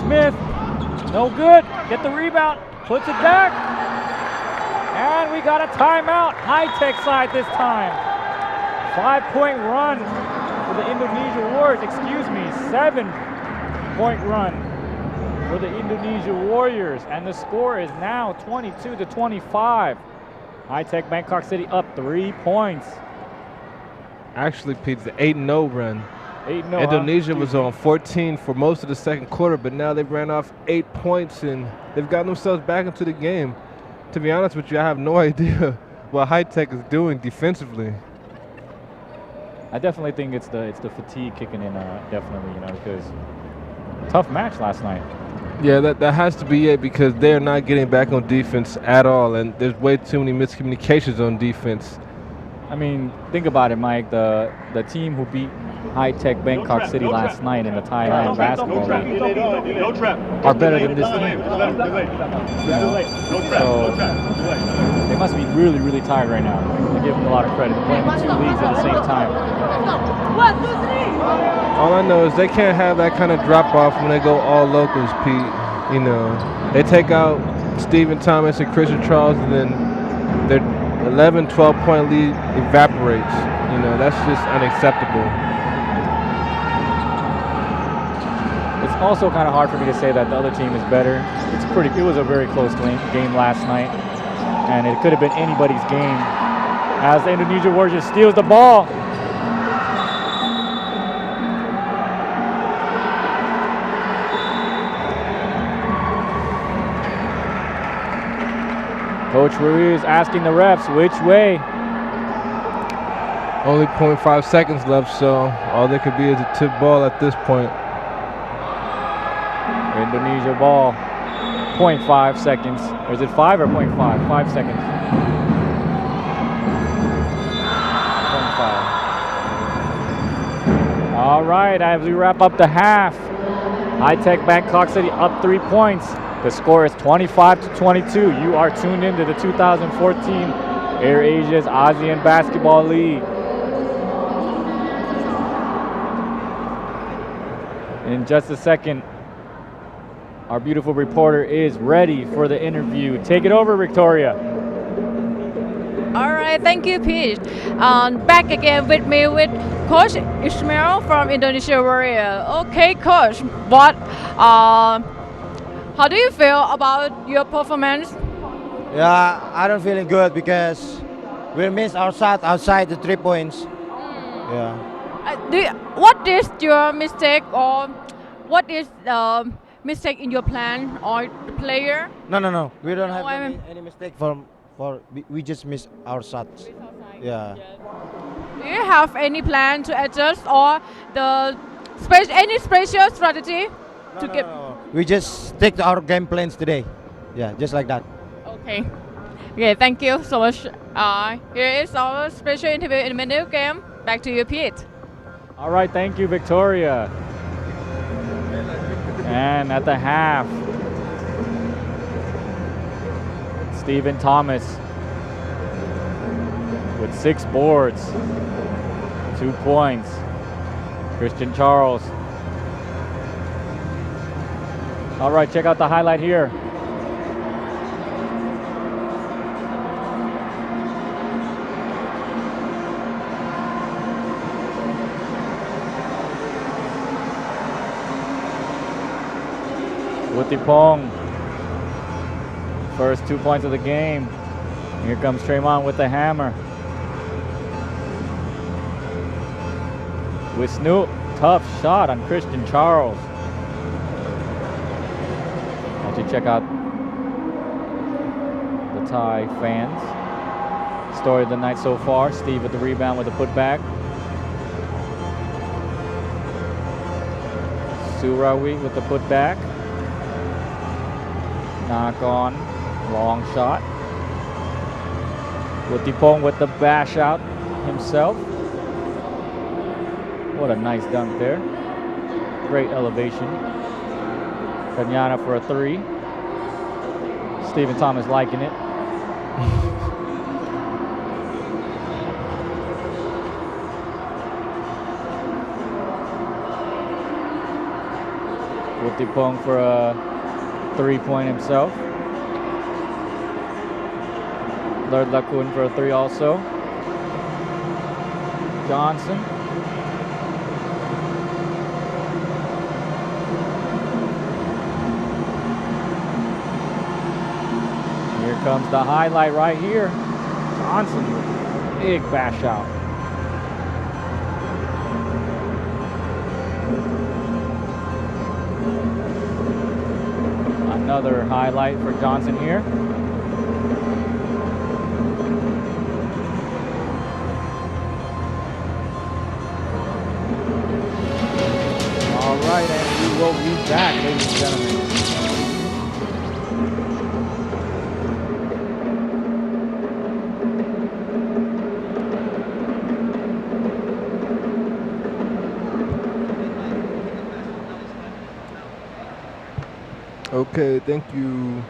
Smith. No good. Get the rebound. Puts it back. And we got a timeout. High-tech side this time. 5-point run for the Indonesia Warriors. Excuse me, 7-point run for the Indonesia Warriors. And the score is now 22-25. High-tech Bangkok City up 3 points. Actually, Pete, the 8-0 run. 8-0. Indonesia was on 14 for most of the second quarter, but now they've ran off 8 points and they've gotten themselves back into the game. To be honest with you, I have no idea what high tech is doing defensively. I definitely think it's the fatigue kicking in, definitely, you know, because tough match last night. Yeah, that has to be it, because they're not getting back on defense at all, and there's way too many miscommunications on defense. I mean, think about it, Mike. The team who beat high-tech Bangkok City last night in the Thailand basketball league are better than this team. So they must be really, really tired right now. I give them a lot of credit. They're playing in two leagues at the same time. All I know is they can't have that kind of drop off when they go all locals, Pete. You know, they take out Stephen Thomas and Christian Charles, and then their 11, 12-point lead evaporates. You know, that's just unacceptable. It's also kind of hard for me to say that the other team is better. It was a very close game last night, and it could have been anybody's game. As the Indonesia Warriors steals the ball. Coach Ruiz asking the refs which way. Only 0.5 seconds left, so all they could be is a tip ball at this point. Indonesia ball. 0.5 seconds. Or is it 5 or 0.5? 5 seconds. 0.5. All right, as we wrap up the half, high-tech Bangkok City up 3 points. The score is 25-22. You are tuned into the 2014 AirAsia's ASEAN Basketball League. In just a second, our beautiful reporter is ready for the interview. Take it over, Victoria. All right, thank you, Pete. Back again with me with Coach Ismail from Indonesia Warrior. Okay, Coach, how do you feel about your performance? Yeah, I don't feeling good because we missed our shot outside the 3 points. Yeah. What is your mistake, or what is mistake in your plan or the player? No. We don't have I mean- any mistake we just missed our shots. Yeah. Do you have any plan to adjust or any special strategy to get? No. We just stick to our game plans today. Yeah, just like that. Okay. Okay, thank you so much. Here is our special interview in the new game. Back to you, Pete. All right, thank you, Victoria. And at the half, Stephen Thomas with 6 boards, 2 points. Christian Charles. All right, check out the highlight here. Wuttipong, first 2 points of the game. Here comes Tremont with the hammer. With Snoop, tough shot on Christian Charles. Why don't you check out the Thai fans. Story of the night so far. Steve with the rebound with the putback. Surawi with the putback. Knock on, long shot. Wuttipong with the bash out himself. What a nice dunk there. Great elevation. Kanyana for a 3. Stephen Thomas liking it. Wuttipong for a 3-point himself. Lord Lakun for a 3 also. Johnson. Here comes the highlight right here. Johnson, big bash out. Another highlight for Johnson here. All right, and we will be back, ladies and gentlemen. Okay, thank you.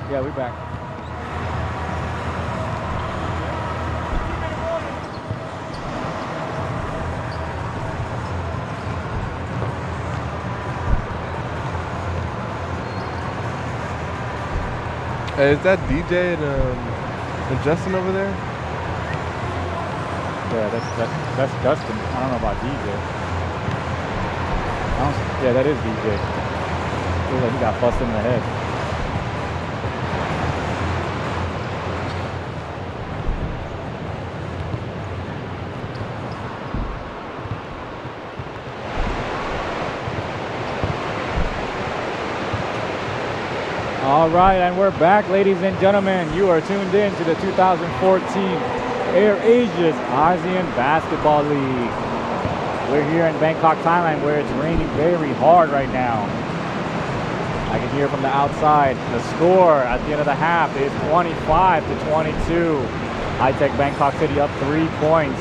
Yeah, we're back. Hey, is that DJ and Justin over there? Yeah, that's Dustin. I don't know about DJ. Yeah, that is DJ. Feels like he got busted in the head. All right, and we're back, ladies and gentlemen. You are tuned in to the 2014 AirAsia's ASEAN Basketball League. We're here in Bangkok, Thailand, where it's raining very hard right now. I can hear from the outside. The score at the end of the half is 25-22. High-Tech Bangkok City up 3 points.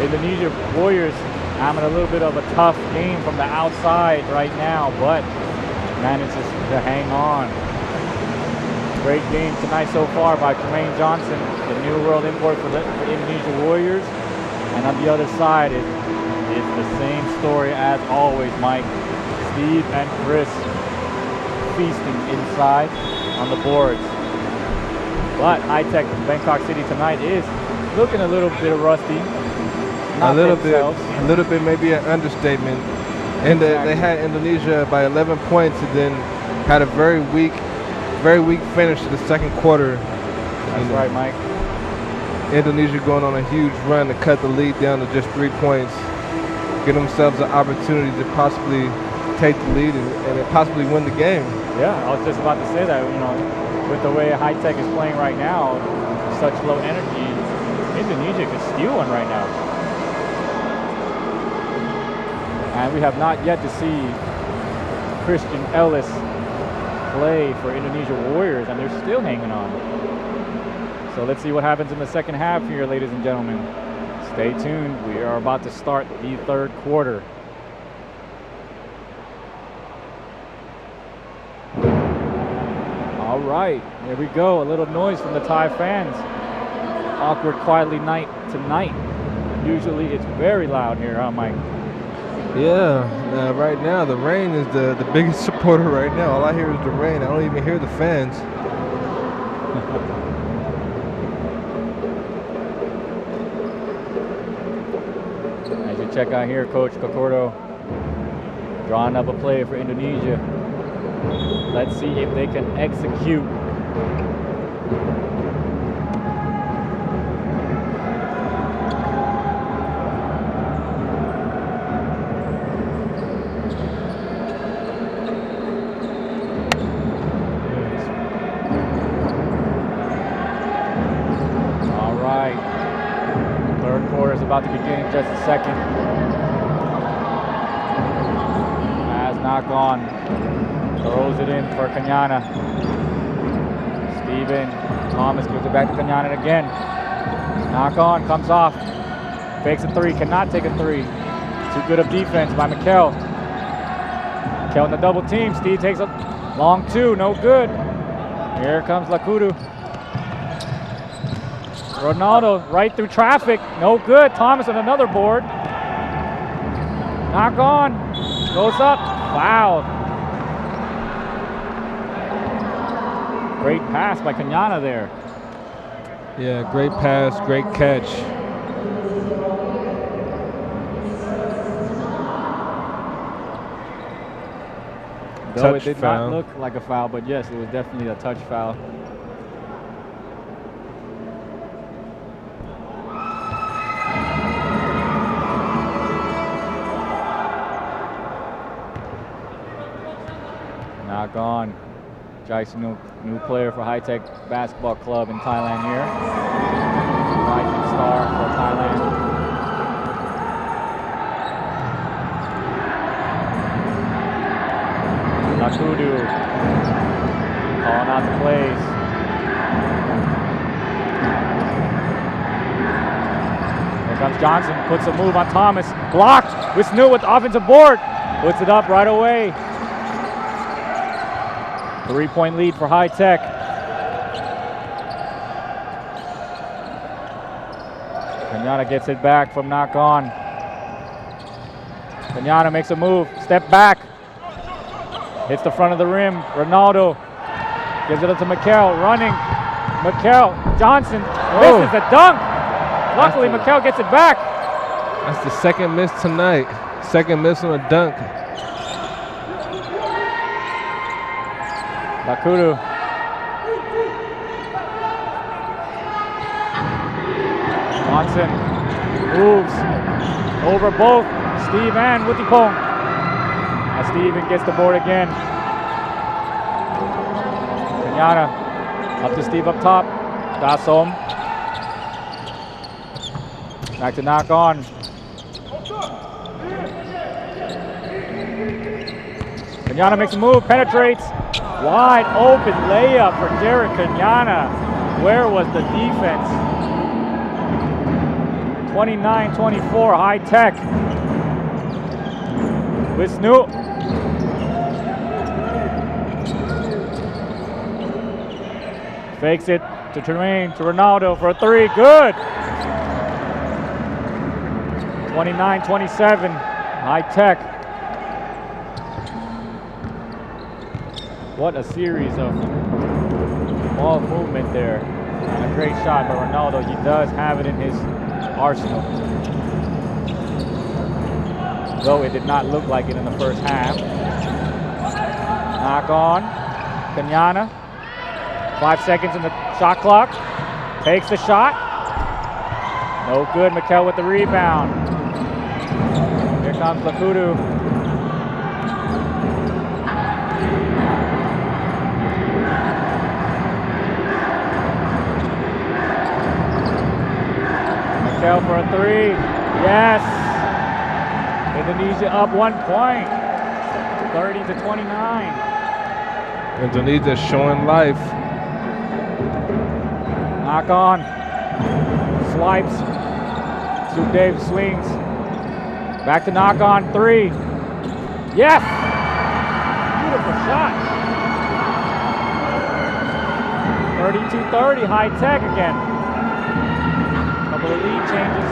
Indonesia Warriors having a little bit of a tough game from the outside right now, but manages to hang on. Great game tonight so far by Tremaine Johnson, the new world import for the Indonesia Warriors. And on the other side is the same story as always, Mike. Steve and Chris feasting inside on the boards. But High-Tech Bangkok City tonight is looking a little bit rusty. A little bit, maybe an understatement. And they had Indonesia by 11 points, and then had a very weak finish to the second quarter. That's right, Mike. Indonesia going on a huge run to cut the lead down to just 3 points, give themselves an opportunity to possibly take the lead and possibly win the game. Yeah, I was just about to say that. With the way High-Tech is playing right now, such low energy, Indonesia could steal one right now. And we have not yet to see Christian Ellis play for Indonesia Warriors, and they're still hanging on. So let's see what happens in the second half here, ladies and gentlemen. Stay tuned. We are about to start the third quarter. All right, here we go. A little noise from the Thai fans. Awkward, quietly night tonight. Usually it's very loud here, huh, Mike? Yeah, right now the rain is the biggest supporter right now. All I hear is the rain. I don't even hear the fans. As you check out here, Coach Kokordo drawing up a play for Indonesia. Let's see if they can execute. All right. Third quarter is about to begin in just a second. As knock on. Throws it in for Kanyana. Steven Thomas gives it back to Kanyana again. Knock on, comes off. Fakes a three, cannot take a three. Too good of defense by Mikel. Mikel in the double team. Steve takes a long two, no good. Here comes Lakudu. Ronaldo right through traffic, no good. Thomas on another board. Knock on, goes up, fouled. Great pass by Kanyana there. Yeah, great pass, great catch. Though Touch it did foul. not look like a foul, but yes, it was definitely a touch foul. Knock on. Jason, new player for High-Tech Basketball Club in Thailand here. Rising star for Thailand. Lakudu calling out the plays. Here comes Johnson, puts a move on Thomas. Blocked. Wisnu with the offensive board. Puts it up right away. 3-point lead for High-Tech. Kanyana gets it back from knock on. Kanyana makes a move, step back. Hits the front of the rim. Ronaldo gives it up to Mikel, running. Mikel, Johnson misses the dunk. Luckily, Mikel gets it back. That's the second miss tonight. Second miss on a dunk. Lakudu. Johnson moves over both Steve and Wutipong. As Steven gets the board again. Kanyana up to Steve up top. Dasom. Back to knock on. Kenyana makes a move, penetrates. Wide open layup for Derek Kenyana. Where was the defense? 29-24, high tech. With Snoop. Fakes it to Tremaine, to Ronaldo for a three, good. 29-27, high tech. What a series of ball movement there. And a great shot by Ronaldo. He does have it in his arsenal. Though it did not look like it in the first half. Knock on. Kenyana. 5 seconds in the shot clock. Takes the shot. No good. Mikel with the rebound. Here comes Lakudu. Mikel for a three. Yes. Indonesia up 1 point. 30-29. Indonesia showing life. Knock on. Swipes. Subdev swings. Back to knock on. Three. Yes! Beautiful shot. 32-30. High tech again. Couple of lead changes.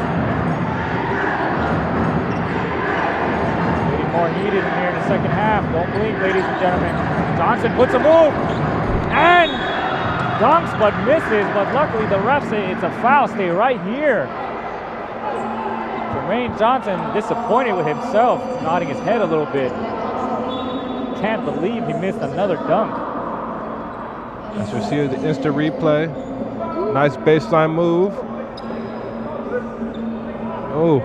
Getting more heated in here in the second half. Don't blink, ladies and gentlemen. Johnson puts a move. And dunks but misses, but luckily the ref say it's a foul. Stay right here. Jermaine Johnson disappointed with himself, nodding his head a little bit. Can't believe he missed another dunk. As we see the instant replay. Nice baseline move. Oh.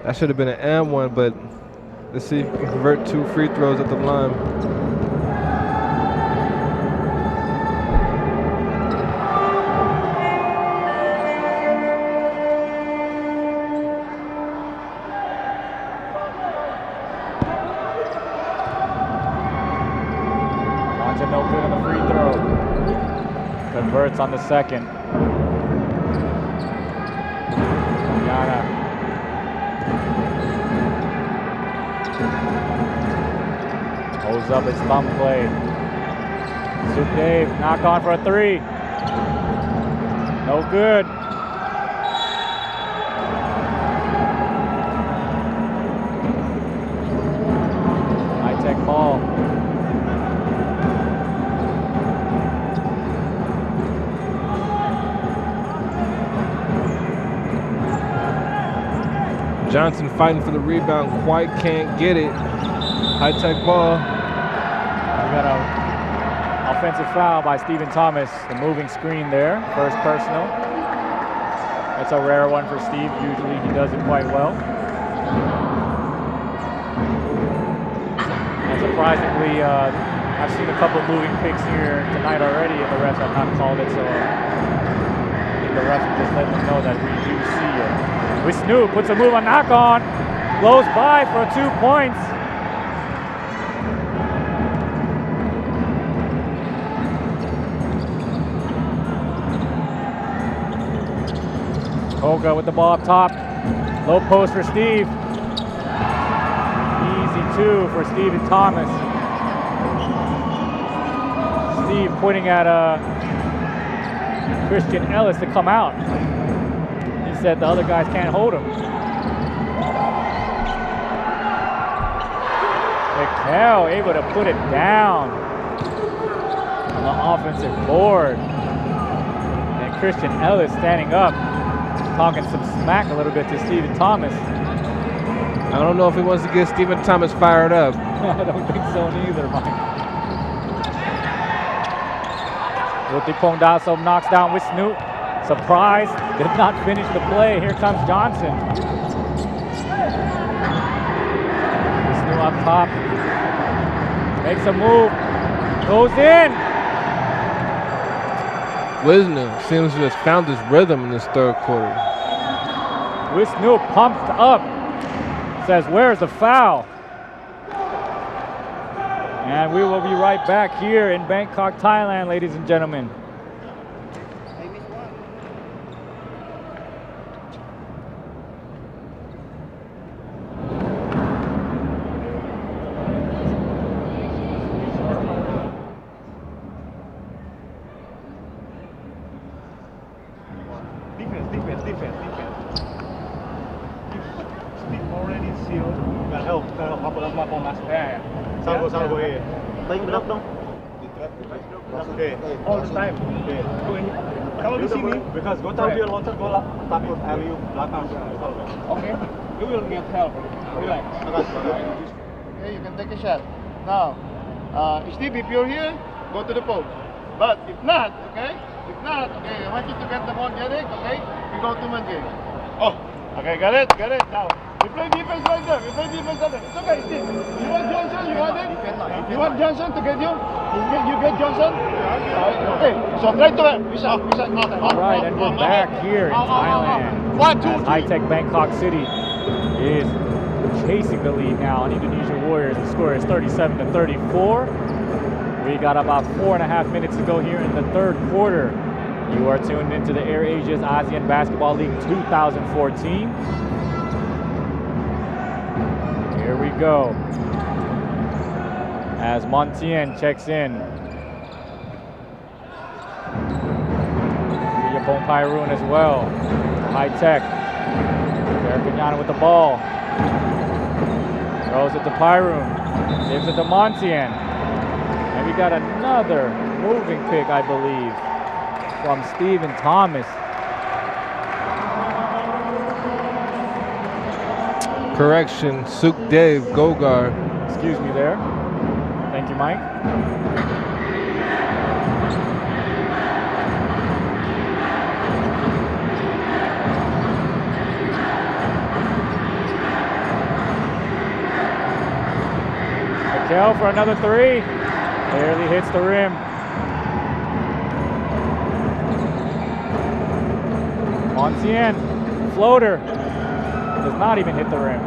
That should have been an and one, but let's see if we can convert 2 free throws at the line. Johnson no good on the free throw. Converts on the second. Kenyana. Holds up his thumb play. Subdev, knock on for a three. No good. High tech ball. Johnson fighting for the rebound, quite can't get it. High tech ball. We got an offensive foul by Stephen Thomas. The moving screen there, first personal. That's a rare one for Steve. Usually he does it quite well. And surprisingly, I've seen a couple of moving picks here tonight already, and the refs have not called it, so I think the refs are just letting them know that we do see it. With Snoop, puts a move on knock on, blows by for 2 points. Koga with the ball up top. Low post for Steve. Easy two for Stephen Thomas. Steve pointing at Christian Ellis to come out. He said the other guys can't hold him. Mikel able to put it down on the offensive board. And Christian Ellis standing up, talking some smack a little bit to Stephen Thomas. I don't know if he wants to get Stephen Thomas fired up. I don't think so neither, Mike. Rutipong Daso knocks down with Snoop. Surprise, did not finish the play. Here comes Johnson. Snoop up top. Makes a move. Goes in. Wisner seems to have found his rhythm in this third quarter. Wisnu pumped up. Says, where's the foul? And we will be right back here in Bangkok, Thailand, ladies and gentlemen. Defense. Steve already sealed. Gotta help. Up on my stand. Salvo here. Playing block dong. Okay. All the time. Okay. Kalau di sini, because go tahu dia loncat bola takut alley belakang. Okay. You will get help. Relax. Okay, you can take a shot. Now, Steve, if you're here, go to the post. But if not, okay, I want you to get the ball, get it, okay? We go to man game. Oh, okay, got it. Now, we play defense right there. It's okay, Steve. You want Johnson? You want it? You want Johnson to get you? You get Johnson? Okay, so try to All right, and we're back here in Thailand. 1, 2, 3. High-Tech Bangkok City is chasing the lead now on Indonesia Warriors. The score is 37-34. We got about 4.5 minutes to go here in the third quarter. You are tuned into the AirAsia's ASEAN Basketball League 2014. Here we go. As Montien checks in. Yapong Pyrun as well. High-Tech. Derek Kenyana with the ball. Throws it to Pyrun. Gives it to Montien. And we got another moving pick, I believe, from Stephen Thomas. Correction, Suk Dave Gogar. Excuse me there. Thank you, Mike. Mikel for another three. Barely hits the rim. Montien, floater. Does not even hit the rim.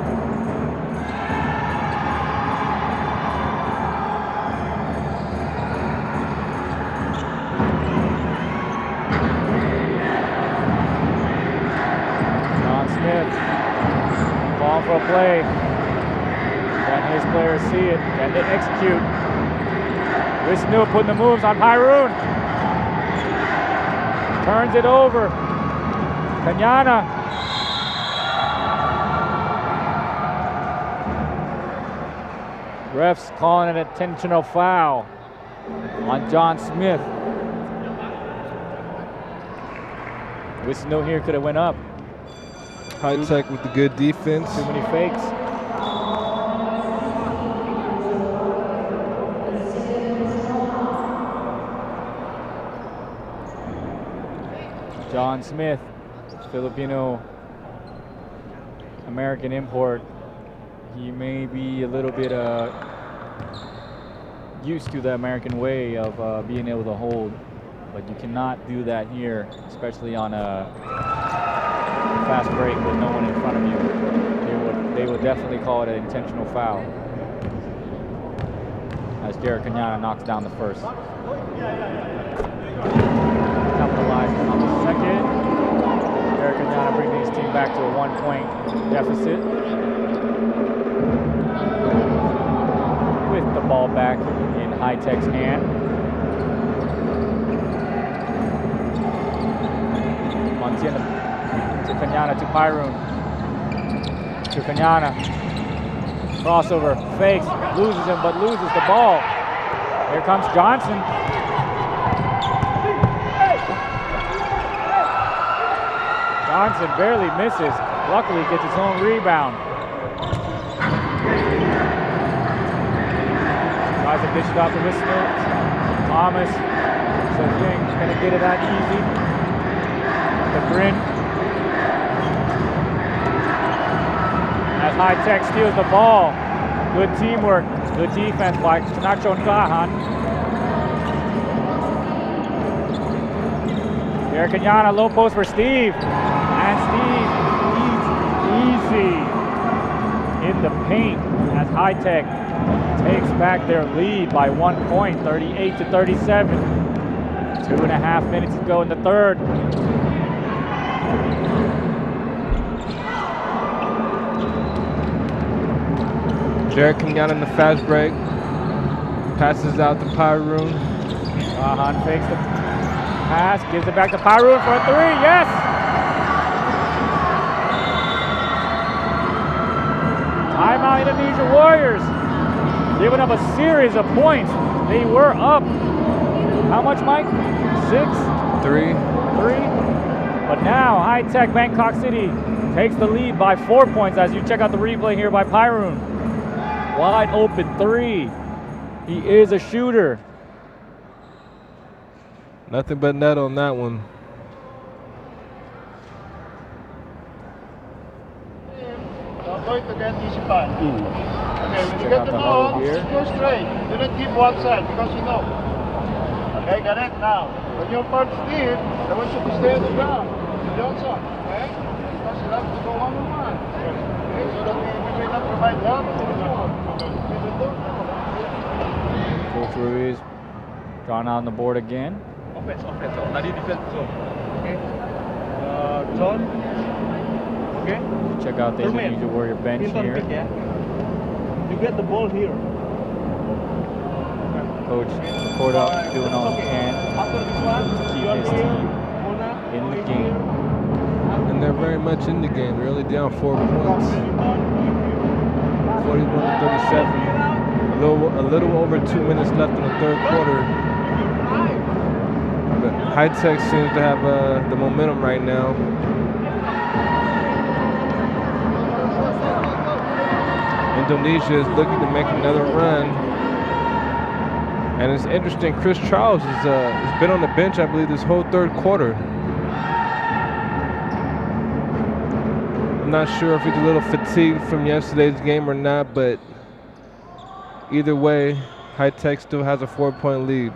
John Smith, ball for a play. Can his players see it? Can they execute? Wisnu putting the moves on Pyrun. Turns it over. Kenyana. Refs calling an intentional foul on John Smith. Wisnu here could have went up. High-Tech with the good defense. Too many fakes. John Smith, Filipino American import. He may be a little bit used to the American way of being able to hold, but you cannot do that here, especially on a fast break with no one in front of you. They would definitely call it an intentional foul, as Derek Kenyana knocks down the first. Capitalizing on the second. Derek Kenyana bringing his team back to a 1-point deficit. With the ball back in High-Tech's hand. Montien to Kenyana to Pyrun. To Kenyana. Crossover, fakes, loses him, but loses the ball. Here comes Johnson. Johnson barely misses. Luckily gets his own rebound. Tries to dish it off to Wisnu. Thomas. So he ain't gonna get it that easy. The Bryn. As High-Tech steals the ball. Good teamwork. Good defense by Nachon Kahan. Jared Kenyatta, low post for Steve. And Steve leads easy in the paint as High Tech takes back their lead by 1 point, 38-37. 2.5 minutes to go in the third. Jared Kenyatta in the fast break. Passes out to Pyroon. Hunt fakes the pass, gives it back to Pyroon for a three. Yes! Timeout Indonesia Warriors. Giving up a series of points. They were up. How much, Mike? 6? 3. 3. But now High Tech Bangkok City takes the lead by 4 points as you check out the replay here by Pyroon. Wide open 3. He is a shooter. Nothing but net on that one. Going to get easy pan. Okay, when you Check get out the the ball, huddle here. go straight. Do not keep one side because you know. Okay, got it? Now, when your part steal, I want you to stay on the ground. Johnson, okay? Because you have to go one-on-one. Okay, so that we may not provide help to the ball. Coach Ruiz drawn out on the board again. Offense. Tadi defense zone. Okay. Zone. Okay. Check out the Termin. Indonesia Warrior bench Pinton here. pick, yeah. You get the ball here. Coach Corda doing all he can After this one, keep you are his here. team Mona, in the going game. here. And they're very much in the game. They're only down 4 points. 41-37. A little over 2 minutes left in the third quarter. But High Tech seems to have the momentum right now. Indonesia is looking to make another run. And it's interesting, Chris Charles has been on the bench, I believe, this whole third quarter. I'm not sure if he's a little fatigued from yesterday's game or not, but either way, High Tech still has a 4-point lead.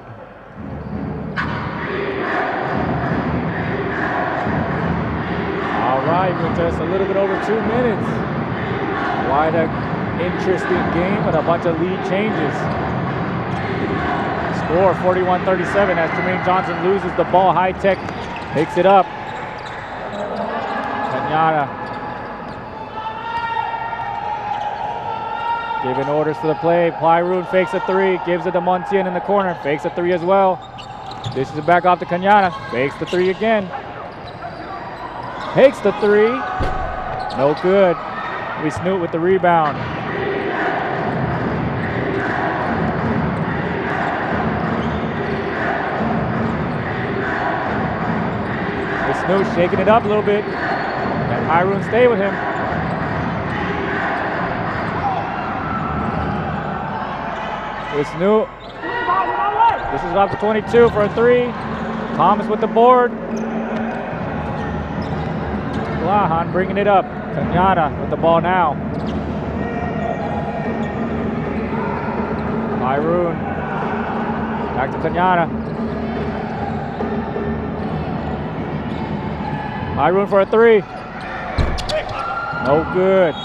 All right, with just a little bit over 2 minutes. Quite an interesting game with a bunch of lead changes. Score 41-37 as Jermaine Johnson loses the ball. High Tech picks it up. Kenyatta giving orders for the play. Pyroon fakes a 3, gives it to Montiel in the corner, fakes a 3 as well. Dishes it back off to Kenyatta, fakes the 3 again. Takes the 3, no good. We Snoot with the rebound. We Snoot shaking it up a little bit. And Pyroon stay with him. We Snoot. This is up to 22 for a 3. Thomas with the board. Blahan bringing it up. Kenyatta with the ball now. Pyroon. Back to Kenyatta. Pyroon for a 3. No good.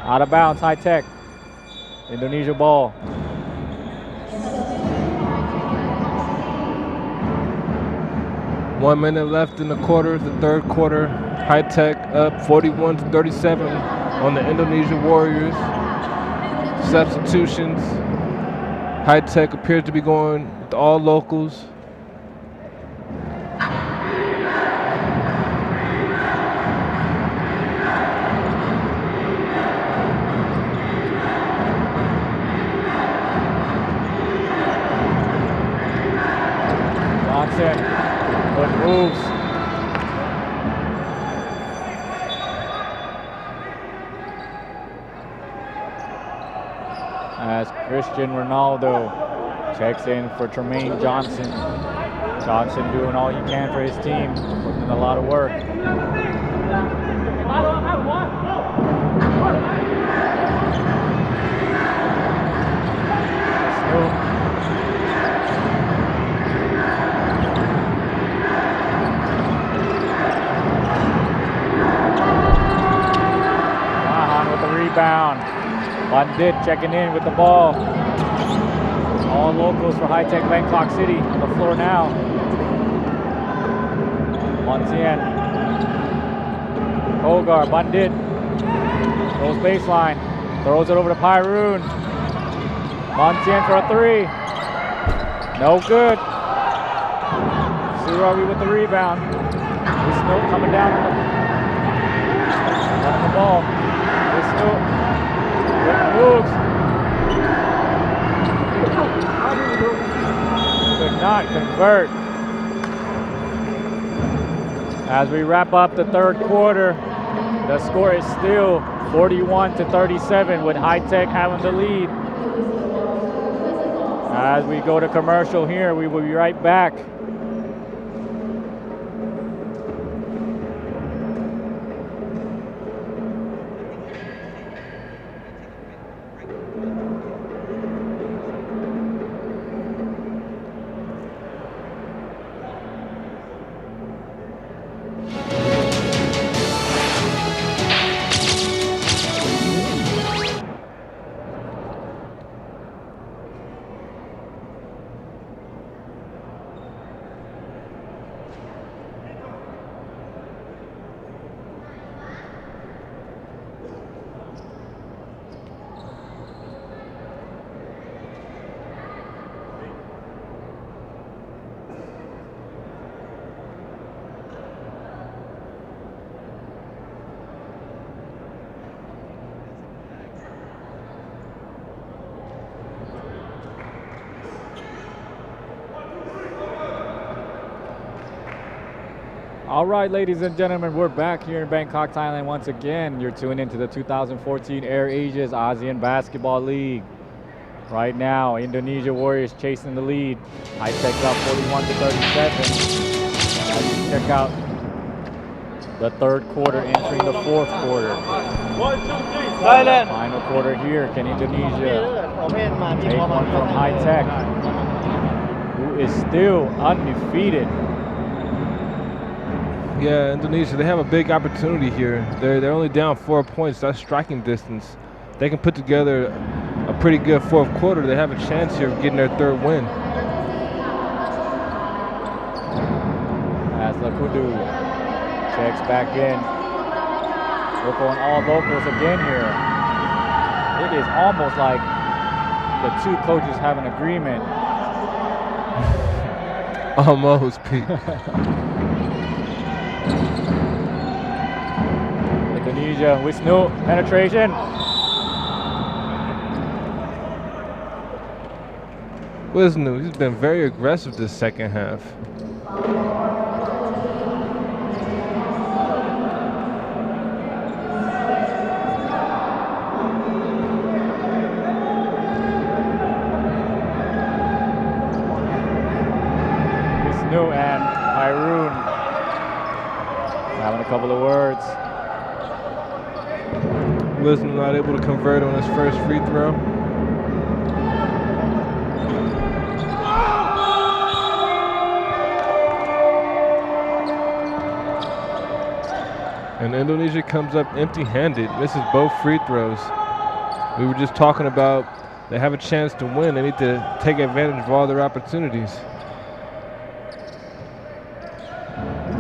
Out of bounds, High Tech. Indonesia ball. One minute left in the quarter, the third quarter. High Tech up 41-37 on the Indonesia Warriors. Substitutions. High Tech appears to be going with all locals. Johnson, good moves. As Cristiano Ronaldo checks in for Tremaine Johnson. Johnson doing all he can for his team, putting in a lot of work. Snoop. rebound. Bandit checking in with the ball. All locals for High Tech Bangkok City on the floor now. Montien. Kogar, Bandit. Goes baseline. Throws it over to Pyroon. Montien for a three. No good. Surawi with the rebound. Wisnu coming down on the ball. Wisnu moves. Could not convert. As we wrap up the third quarter, the score is still 41-37 with High Tech having the lead. As we go to commercial here, we will be right back. All right, ladies and gentlemen, we're back here in Bangkok, Thailand once again. You're tuning into the 2014 AirAsia's ASEAN Basketball League. Right now, Indonesia Warriors chasing the lead. High Tech up 41-37. As you check out the third quarter entering the fourth quarter. 1, 2, 3. Thailand. Final quarter here. Can Indonesia take one from High Tech, who is still undefeated? Yeah, Indonesia, they have a big opportunity here. They're only down 4 points. That's striking distance. They can put together a pretty good fourth quarter. They have a chance here of getting their third win. As Lakudu checks back in. We're going all locals again here. It is almost like the two coaches have an agreement. Almost, Pete. Indonesia, Wisnu, penetration. Wisnu, he's been very aggressive this second half. Wisnu and Pyroon having a couple of words. Wisnu not able to convert on his first free throw. And Indonesia comes up empty-handed, misses both free throws. We were just talking about they have a chance to win. They need to take advantage of all their opportunities.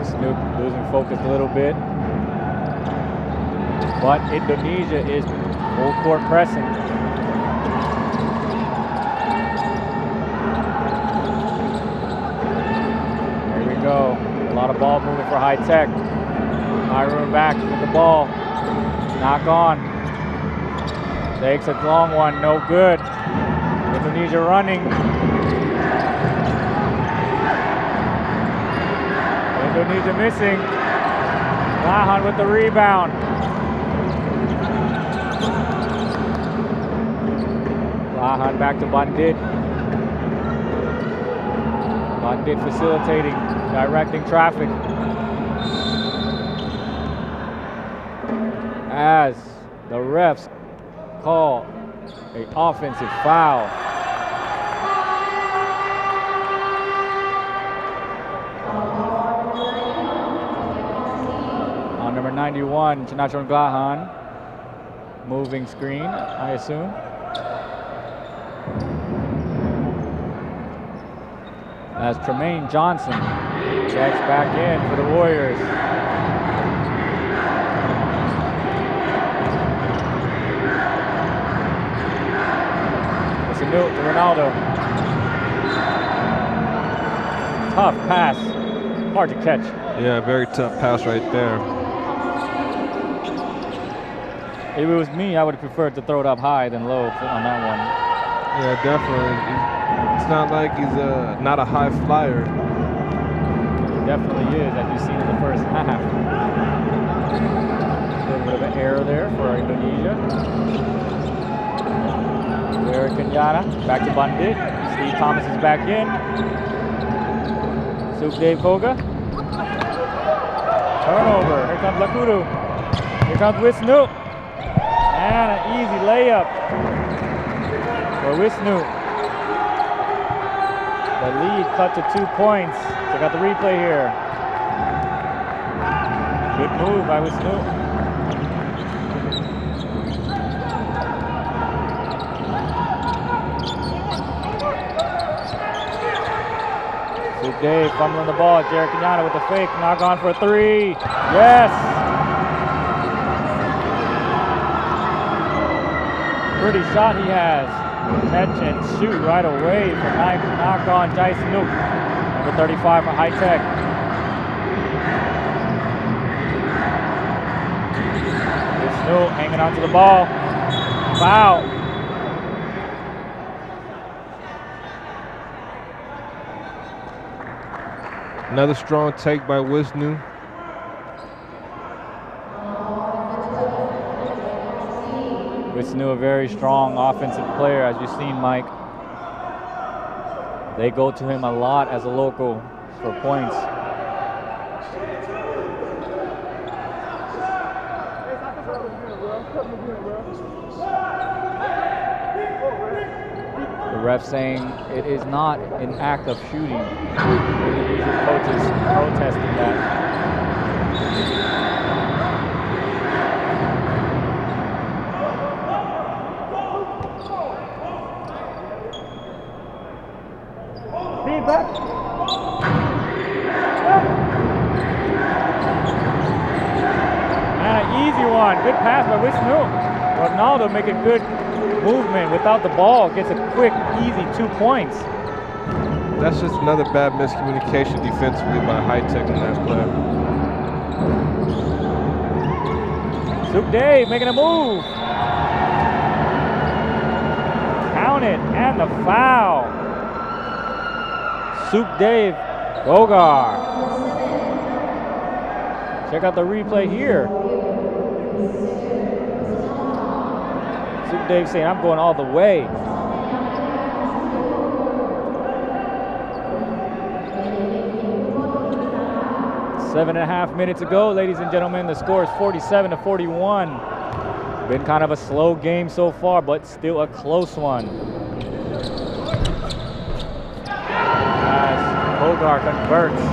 Snoop losing focus a little bit. But Indonesia is full court pressing. There we go. A lot of ball movement for High Tech. Pyroon back with the ball. Knock on. Takes a long one, no good. Indonesia running. Indonesia missing. Lahan with the rebound. Lahan back to Bandit. Bandit facilitating, directing traffic. As the refs call an offensive foul. On number 91, Chinachon Glahan. moving screen, I assume. As Tremaine Johnson checks back in for the Warriors. It's a note to Ronaldo. Tough pass, hard to catch. Yeah, very tough pass right there. If it was me, I would have preferred to throw it up high than low on that one. Yeah, definitely. It's not like he's not a high flyer. He definitely is, as you've seen in the first half. A little bit of an error there for Indonesia. Eric Kenyana, back to Bandit. Steve Thomas is back in. Dave Koga. Turnover. Here comes Lakudu. Here comes Wisnu. And an easy layup for Wisnu. The lead cut to 2 points. Check out the replay here. Good move by Wisnu. Dave fumbling the ball. Jared Kenyana with the fake. Knock on for a three. Yes! Pretty shot he has. Catch and shoot right away for knock on Jai Snook. Number 35 for High Tech. Snook hanging onto the ball. Foul. Another strong take by Wisnu. Wisnu, a very strong offensive player, as you've seen, Mike. They go to him a lot as a local for points. The ref saying it is not an act of shooting. Indonesian coaches protesting that. Feedback. And an easy one. Good pass by Wisnu. Ronaldo making good movement without the ball. Gets a quick, easy 2 points. That's just another bad miscommunication defensively by High Tech in that play. Suk Dave making a move. Count it, and the foul. Suk Dave Gogar. Check out the replay here. Suk Dave saying, I'm going all the way. Seven and a half minutes ago, ladies and gentlemen, the score is 47-41. Been kind of a slow game so far, but still a close one. As Hogar converts,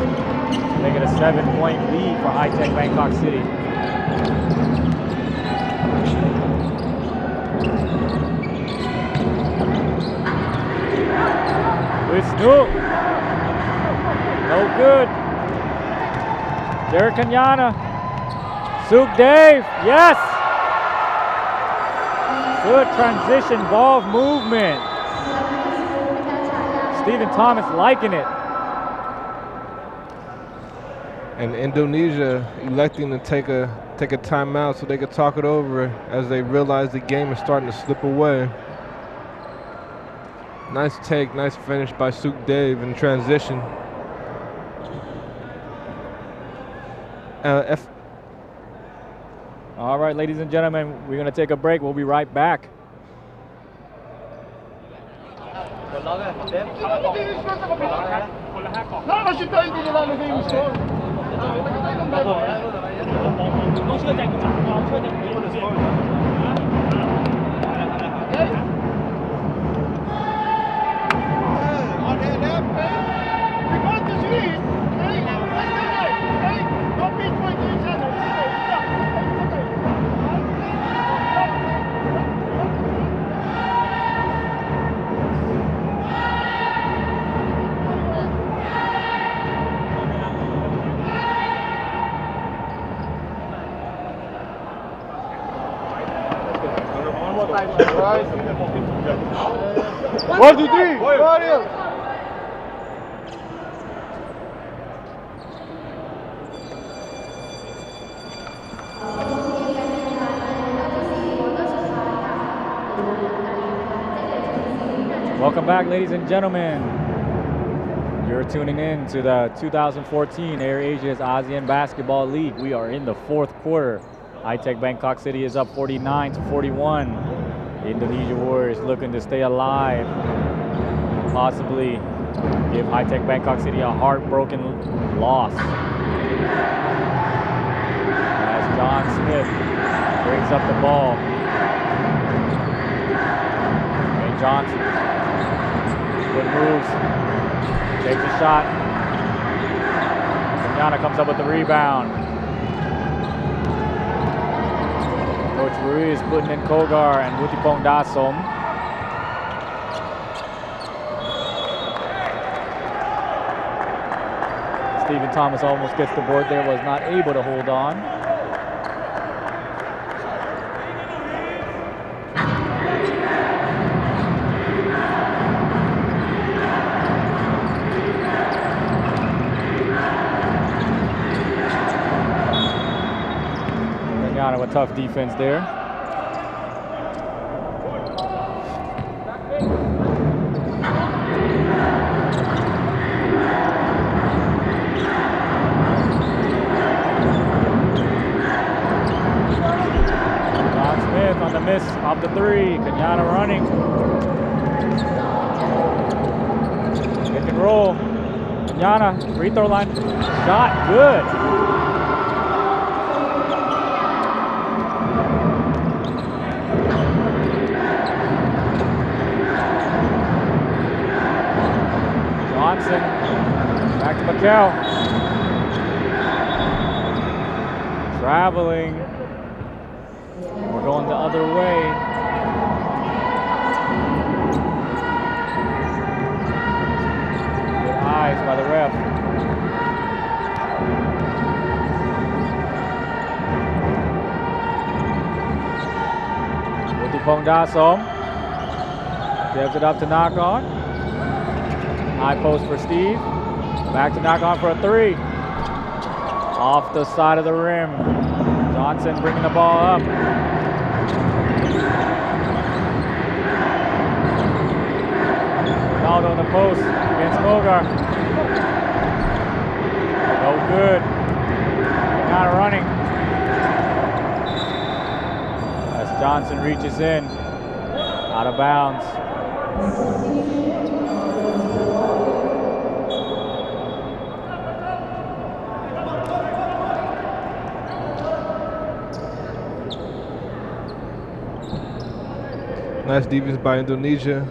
making a 7-point lead for High Tech Bangkok City. Wisnu, no good. Derek Kenyana, Suk Dave, yes! Good transition ball movement. Stephen Thomas liking it. And Indonesia electing to take a timeout so they could talk it over as they realize the game is starting to slip away. Nice take, nice finish by Suk Dave in transition. All right, ladies and gentlemen, we're going to take a break. We'll be right back. One more time, right? 1, 2, 3, Mario! Welcome back, ladies and gentlemen. You're tuning in to the 2014 AirAsia's ASEAN Basketball League. We are in the fourth quarter. High-Tech Bangkok City is up 49-41. Indonesia Warriors looking to stay alive. Possibly give High-Tech Bangkok City a heartbroken loss. As John Smith brings up the ball. And Johnson. Good moves. Takes a shot. Kenyana comes up with the rebound. Coach Ruiz putting in Kogar and Wutipong Dasom. Stephen Thomas almost gets the board there, was not able to hold on. With tough defense there. John Smith on the miss off the three. Kenyana running. Pick and roll. Kenyana, free throw line. Shot good. Back to Mikkel. Traveling. We're going the other way. Good eyes by the ref. Wutipong Dasom. Gives it up to knock on. High post for Steve. Back to knock on for a three. Off the side of the rim. Johnson bringing the ball up. Ronaldo in the post against Kogar. No good. Not running. As Johnson reaches in. Out of bounds. Nice defense by Indonesia,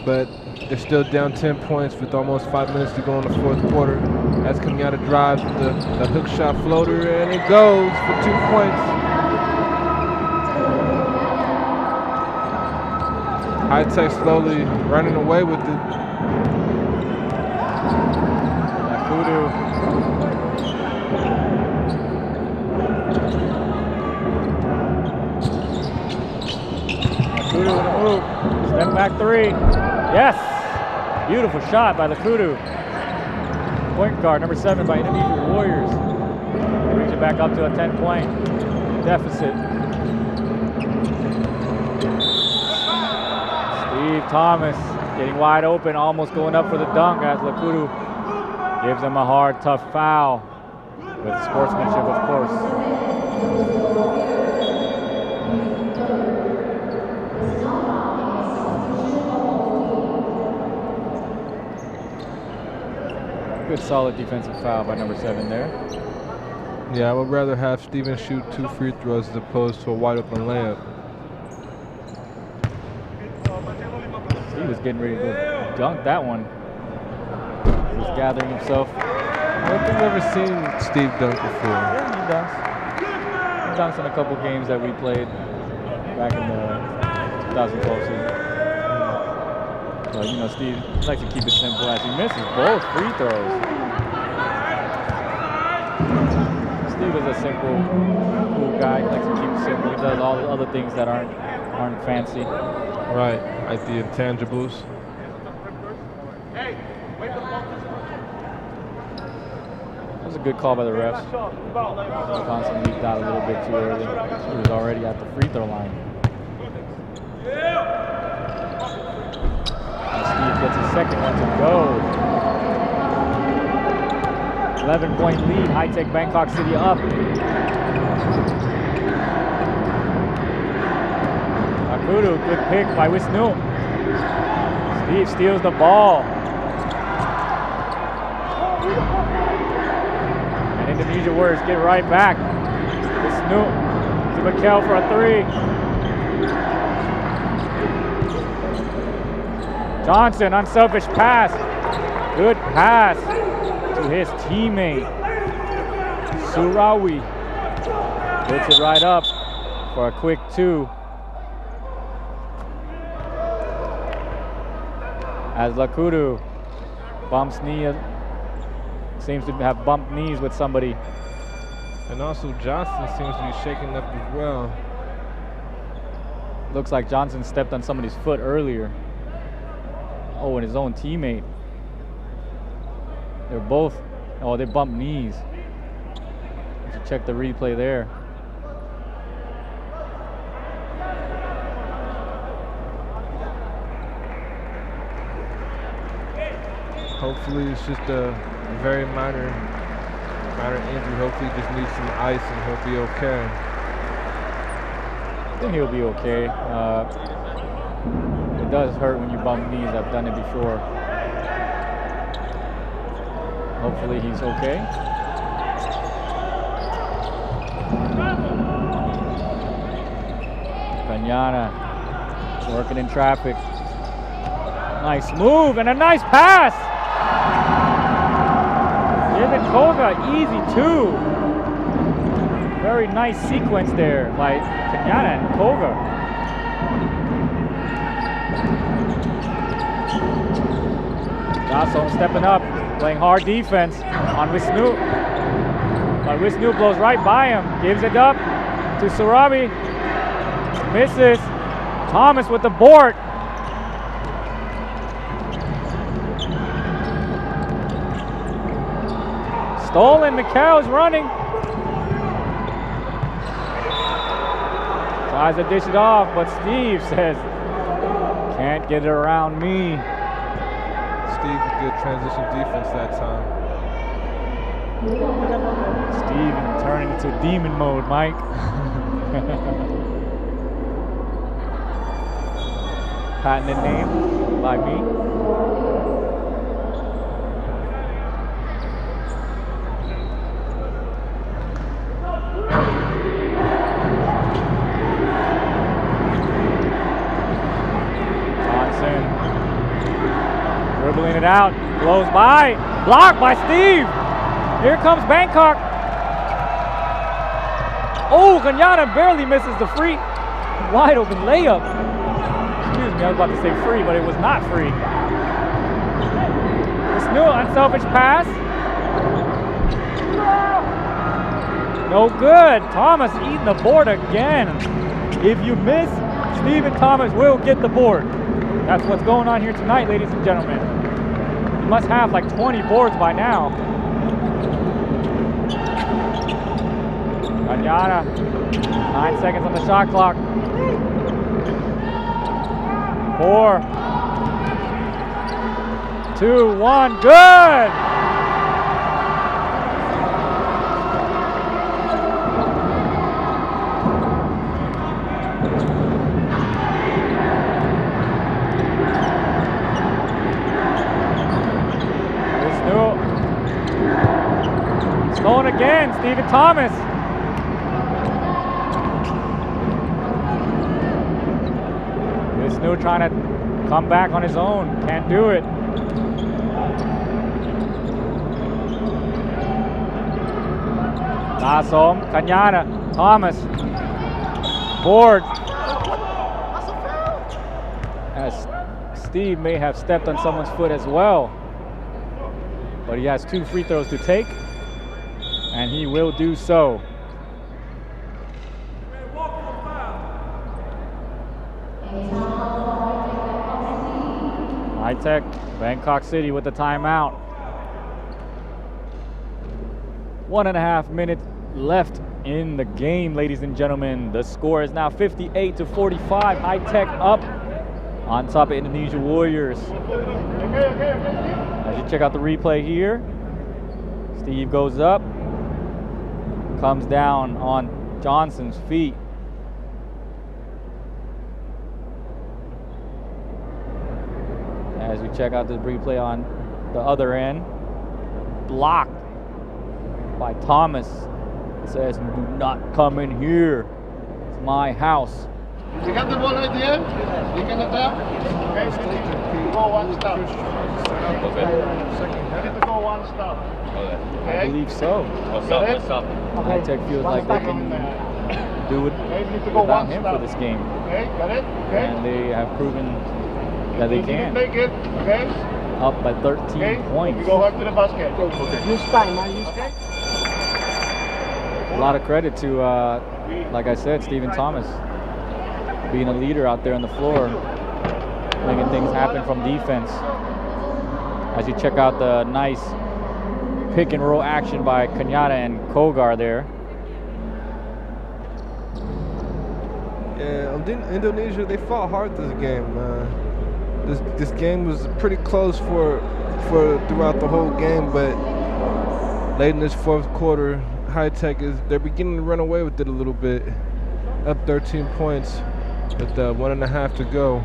but they're still down 10 points with almost 5 minutes to go in the fourth quarter. As Kenyana drives the hook shot floater, and it goes for 2 points. High-Tech slowly running away with it. Kudu. Kudu with a move. Step back three. Yes! Beautiful shot by Kudu. Point guard, number 7 by Indonesia Warriors. Brings it back up to a 10-point deficit. Steve Thomas getting wide open, almost going up for the dunk as Kudu gives him a hard, tough foul. With sportsmanship, of course. Good solid defensive foul by number 7 there. Yeah, I would rather have Steven shoot 2 free throws as opposed to a wide open layup. Steve was getting ready to go dunk that one. He was gathering himself. I don't think I've ever seen Steve dunk before. Yeah, he dunks. He dunks in a couple games that we played back in the 2012 season. So, you know, Steve likes to keep it simple as he misses both free throws. Steve is a simple, cool guy. He likes to keep it simple. He does all the other things that aren't fancy. Right, like the intangibles. That was a good call by the refs. Johnson leaked out a little bit too early. He was already at the free throw line. And Steve gets his second one to go. 11-point lead, high-tech Bangkok City up. Akudu, good pick by Wisnu. Steve steals the ball. And Indonesia Warriors get right back. Wisnu to Mikel for a three. Johnson, unselfish pass. Good pass to his teammate. Surawi puts it right up for a quick two. As Lakudu bumps knee, seems to have bumped knees with somebody. And also Johnson seems to be shaking up as well. Looks like Johnson stepped on somebody's foot earlier. Oh, and his own teammate. They're both, oh, they bumped knees. You should check the replay there. Hopefully it's just a very minor injury. Hopefully he just needs some ice and he'll be okay. I think he'll be okay. It does hurt when you bump knees. I've done it before. Hopefully he's okay. Kanyana working in traffic. Nice move and a nice pass. David Koga, easy two. Very nice sequence there by Kanyana and Koga. Dasom stepping up, playing hard defense on Wisnu. But Wisnu blows right by him, gives it up to Surabi. Misses. Thomas with the board. Stolen, Mikel's running. Tries to dish it off, but Steve says, can't get it around me. Steve, good transition defense that time. Steve turning into demon mode, Mike. Patented name by me. Dribbling it out, blows by, blocked by Steve. Here comes Bangkok. Oh, Kanyana barely misses the free. Wide open layup. Excuse me, I was about to say free, but it was not free. This new unselfish pass. No good. Thomas eating the board again. If you miss, Stephen Thomas will get the board. That's what's going on here tonight, ladies and gentlemen. You must have like 20 boards by now. Kanyana, 9 seconds on the shot clock. 4, 2, 1, good! Stolen again, Stephen Thomas. Wisnu trying to come back on his own, can't do it. Dasom, Kanyana, Thomas. Board. As Steve may have stepped on someone's foot as well. But he has 2 free throws to take. and he will do so. High Tech, Bangkok City with the timeout. 1.5 minutes left in the game, ladies and gentlemen. The score is now 58-45. High Tech up on top of Indonesia Warriors. As you check out the replay here, Steve goes up, comes down on Johnson's feet. As we check out the replay on the other end, blocked by Thomas. It says, "Do not come in here. It's my house." You got the ball right here? You can attack? Okay, we need to go one stop. We need to go one stop. I believe so. High Tech feels like they can do it without him for this game. Okay, got it? Okay. And they have proven that they can. Make it, okay? Up by 13 Okay, points. you go hard to the basket. Use time, use time. A lot of credit to, like I said, Stephen Thomas, being a leader out there on the floor, making things happen from defense. As you check out the nice pick and roll action by Kenyatta and Kogar there. Yeah, Indonesia, they fought hard this game. This game was pretty close for throughout the whole game, but late in this fourth quarter, High Tech they're beginning to run away with it a little bit. Up 13 points with 1.5 to go.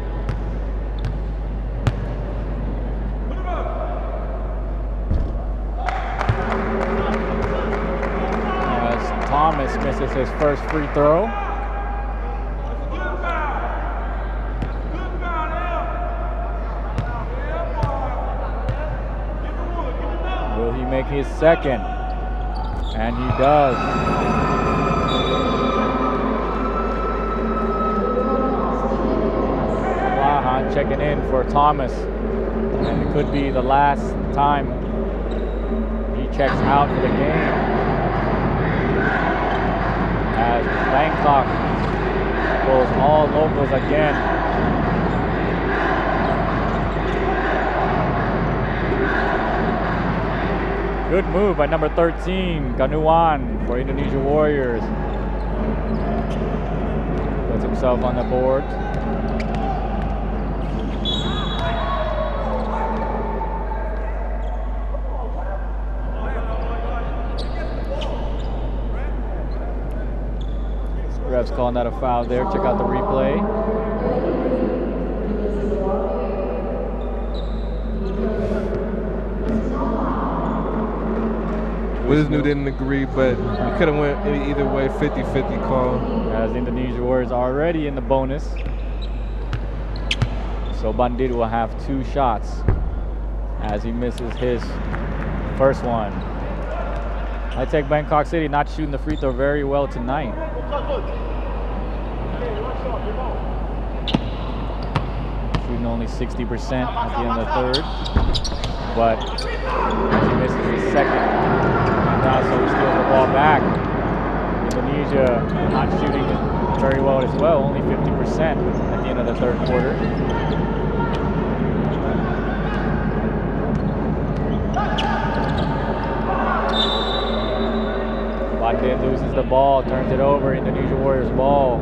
As Thomas misses his first free throw. Will he make his second? And he does. Lahan checking in for Thomas. And it could be the last time he checks out for the game. As Bangkok pulls all locals again. Good move by number 13, Ganuan for Indonesia Warriors. Puts himself on the board. Ref's calling that a foul there. Check out the replay. Wisnu didn't agree, but we could have went either way, 50-50 call. As Indonesia Warriors already in the bonus. So Bandit will have 2 shots as he misses his first one. I take Bangkok City not shooting the free throw very well tonight. Shooting only 60% at the end of the third. But as he misses his second, Dasso steals the ball back. Indonesia not shooting very well as well, only 50% at the end of the third quarter. Bandit loses the ball, turns it over, Indonesia Warriors ball.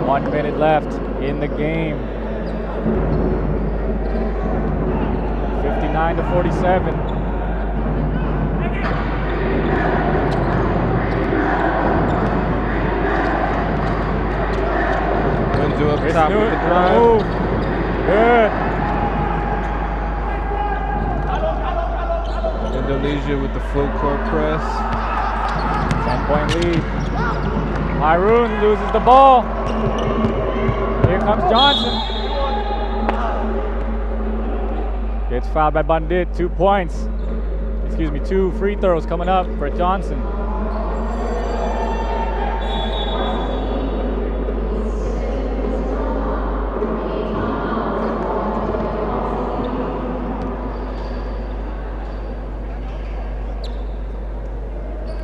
1 minute left in the game. 59-47. Windu up top with the drive. Move. Good. Indonesia with the full court press. 10-point lead. Harun loses the ball. Here comes Johnson. Gets fouled by Bandit. 2 points. Excuse me, 2 free throws coming up for Johnson.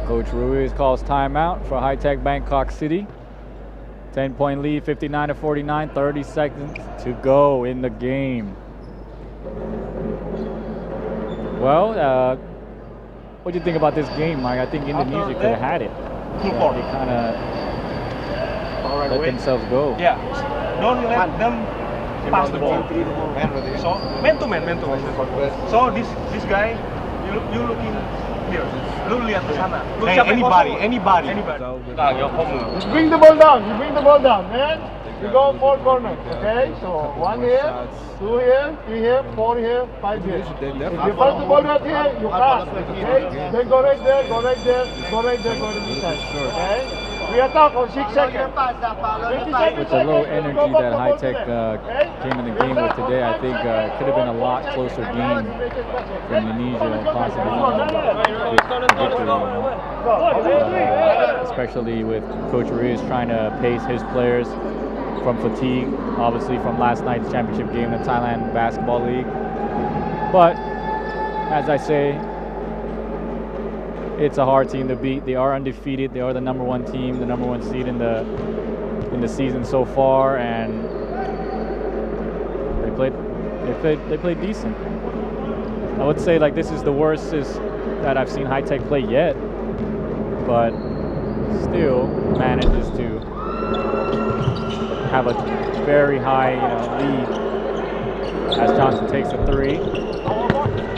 Coach Ruiz calls timeout for High-Tech Bangkok City. 10-point lead, 59-49, 30 seconds to go in the game. Well, what do you think about this game, Mike? I think Indonesia could have had it. They kind of let themselves go. Yeah. Don't let them pass the ball. So man to man. So this guy, you looking here. Lu lihat ke sana. Lu siapa yang kosong? Anybody. Just bring the ball down, man. You go 4 corners, okay? So 1 here, 2 here, 3 here, 4 here, 5 here. If you pass the ball right here, you pass, okay? Then go right there, go to this side, okay? We attack on 6 seconds. With the low energy that High-Tech came in the game with today, I think it could have been a lot closer game for Indonesia, possibly victory. Especially with Coach Ruiz trying to pace his players from fatigue, obviously from last night's championship game in the Thailand Basketball League. But as I say, it's a hard team to beat. They are undefeated. They are the number 1 team, the number 1 seed in the season so far, and they played decent. I would say like this is the worst that I've seen High-Tech play yet, but still manages to have a very high lead as Johnson takes a 3.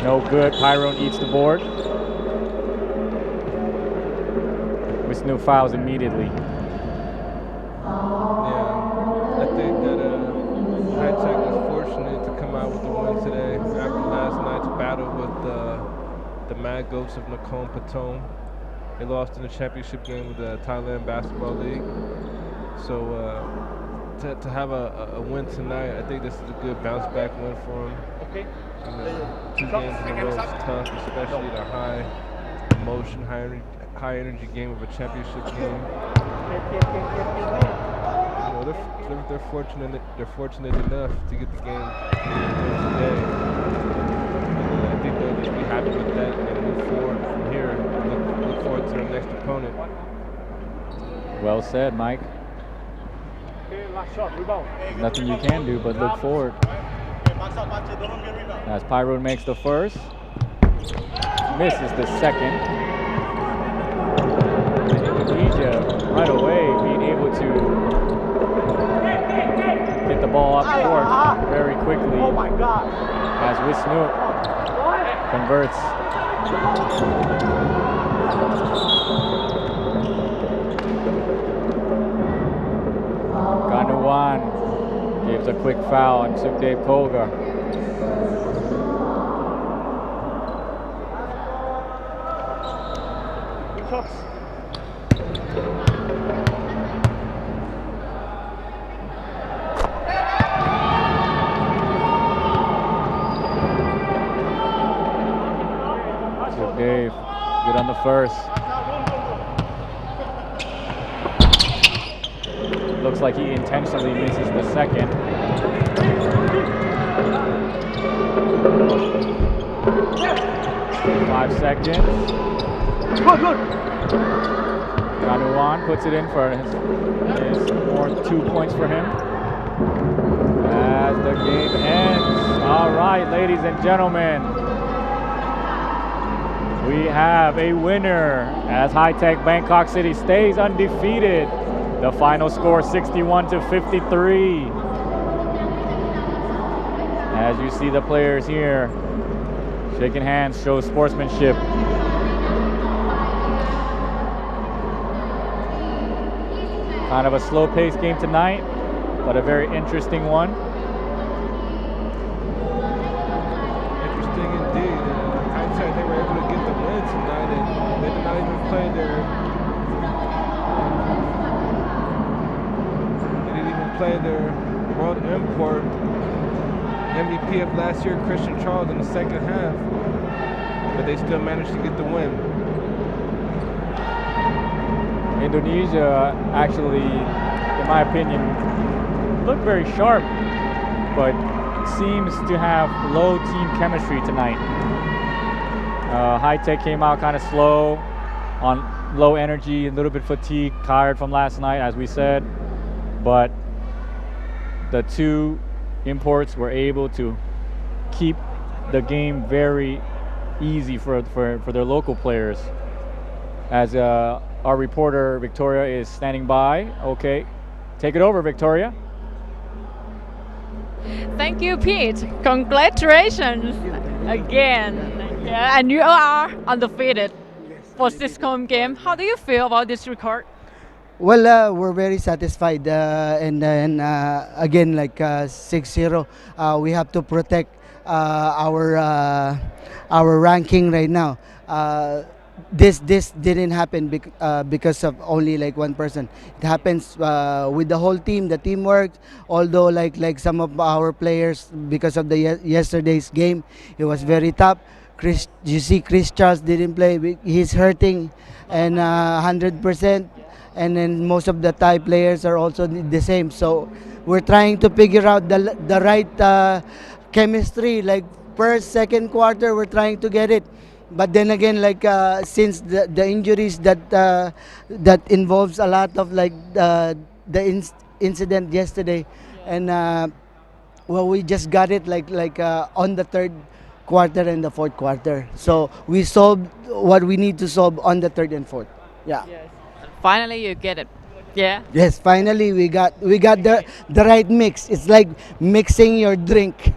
No good. Pyron eats the board. Wisnu fouls immediately. Yeah, I think that High-Tech was fortunate to come out with the win today after last night's battle with the Mad Goats of Nakhon Pathom. They lost in the championship game with the Thailand Basketball League. So to have a win tonight, I think this is a good bounce back win for them. 2 games in a row is tough, especially the high emotion, high energy game of a championship game. They're fortunate enough to get the game today. And I think they'll just be happy with that and move forward from here. Look forward to their next opponent. Well said, Mike. Nothing you can do but look forward. As Pyron makes the first, misses the second. Indonesia right away being able to get the ball up court very quickly. Oh my God. As Wisnu converts. Ganuwan gives a quick foul on Sukdev Kolga. Sukdev, good on the first. Looks like he intentionally misses the second. Five seconds. Good. Ganuwan puts it in for his more 2 points for him. As the game ends. All right, ladies and gentlemen. We have a winner as High-Tech Bangkok City stays undefeated. The final score 61-53. As you see the players here shaking hands, show sportsmanship. Kind of a slow-paced game tonight, but a very interesting one. Interesting indeed. High-Tech, they were able to get the win tonight, and they did not even play their world import MVP of last year, Christian Charles, in the second half, but they still managed to get the win. Indonesia actually, in my opinion, looked very sharp, but seems to have low team chemistry tonight. High-Tech came out kind of slow, on low energy, a little bit fatigued, tired from last night, as we said. But the two imports were able to keep the game very easy for their local players. As our reporter Victoria is standing by. Okay, take it over, Victoria. Thank you, Pete. Congratulations again. Yeah, and you are undefeated for this home game. How do you feel about this record? Well, we're very satisfied, and then again, like 6-0, we have to protect our ranking right now. This didn't happen because of only like one person. It happens with the whole team, the teamwork. Although like some of our players, because of the yesterday's game, it was very tough. You see, Chris Charles didn't play. He's hurting, and 100%. And then most of the Thai players are also the same. So we're trying to figure out the right chemistry. Like first, second quarter, we're trying to get it. But then again, like since the injuries that involves a lot of like incident yesterday, and well, we just got it like on the third quarter and the fourth quarter. So we solved what we need to solve on the third and fourth. Yeah. Finally, you get it. Yeah. Yes, finally we got the right mix. It's like mixing your drink.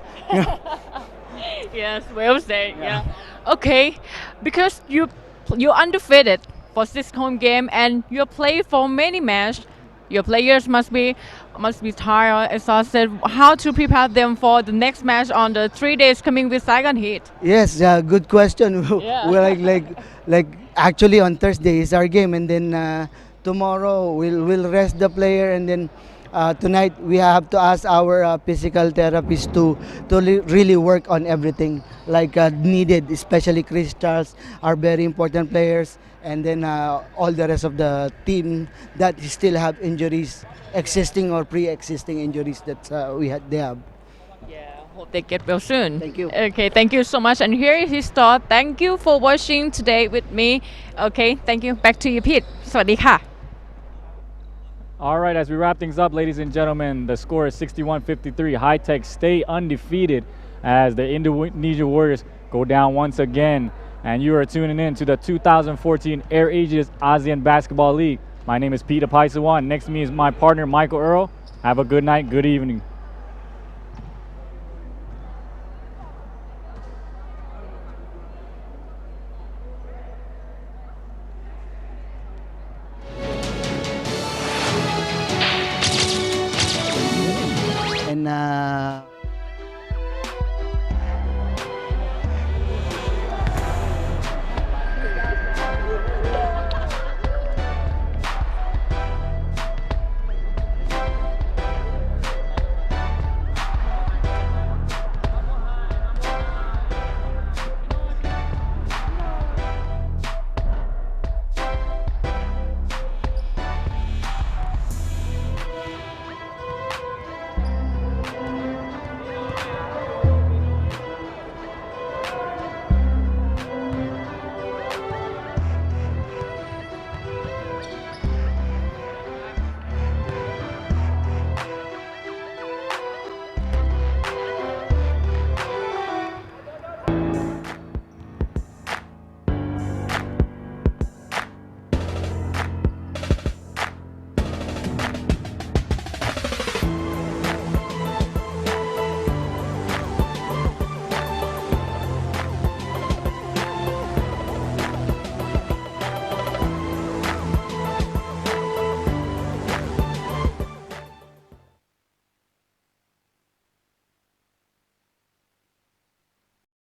Yes, well said. Yeah. Okay, because you undefeated for this home game and you play for many matches. Your players must be tired, exhausted. How to prepare them for the next match on the 3 days coming with Saigon Heat? Yes, good question. Yeah. We're like actually on Thursday is our game, and then tomorrow we'll rest the player, and then tonight we have to ask our physical therapist to really work on everything like needed, especially Chris Charles, our very important players, and then all the rest of the team that still have injuries, existing or pre-existing injuries that they have. Yeah, hope they get well soon. Thank you. Okay, thank you so much. And here is his thought. Thank you for watching today with me. Okay, thank you. Back to you, Pete. สวัสดีค่ะ All right, as we wrap things up, ladies and gentlemen, the score is 61-53. High Tech stay undefeated as the Indonesia Warriors go down once again. And you are tuning in to the 2014 AirAsia's ASEAN Basketball League. My name is Pete Apaisawan. Next to me is my partner, Michael Earl. Have a good night, good evening.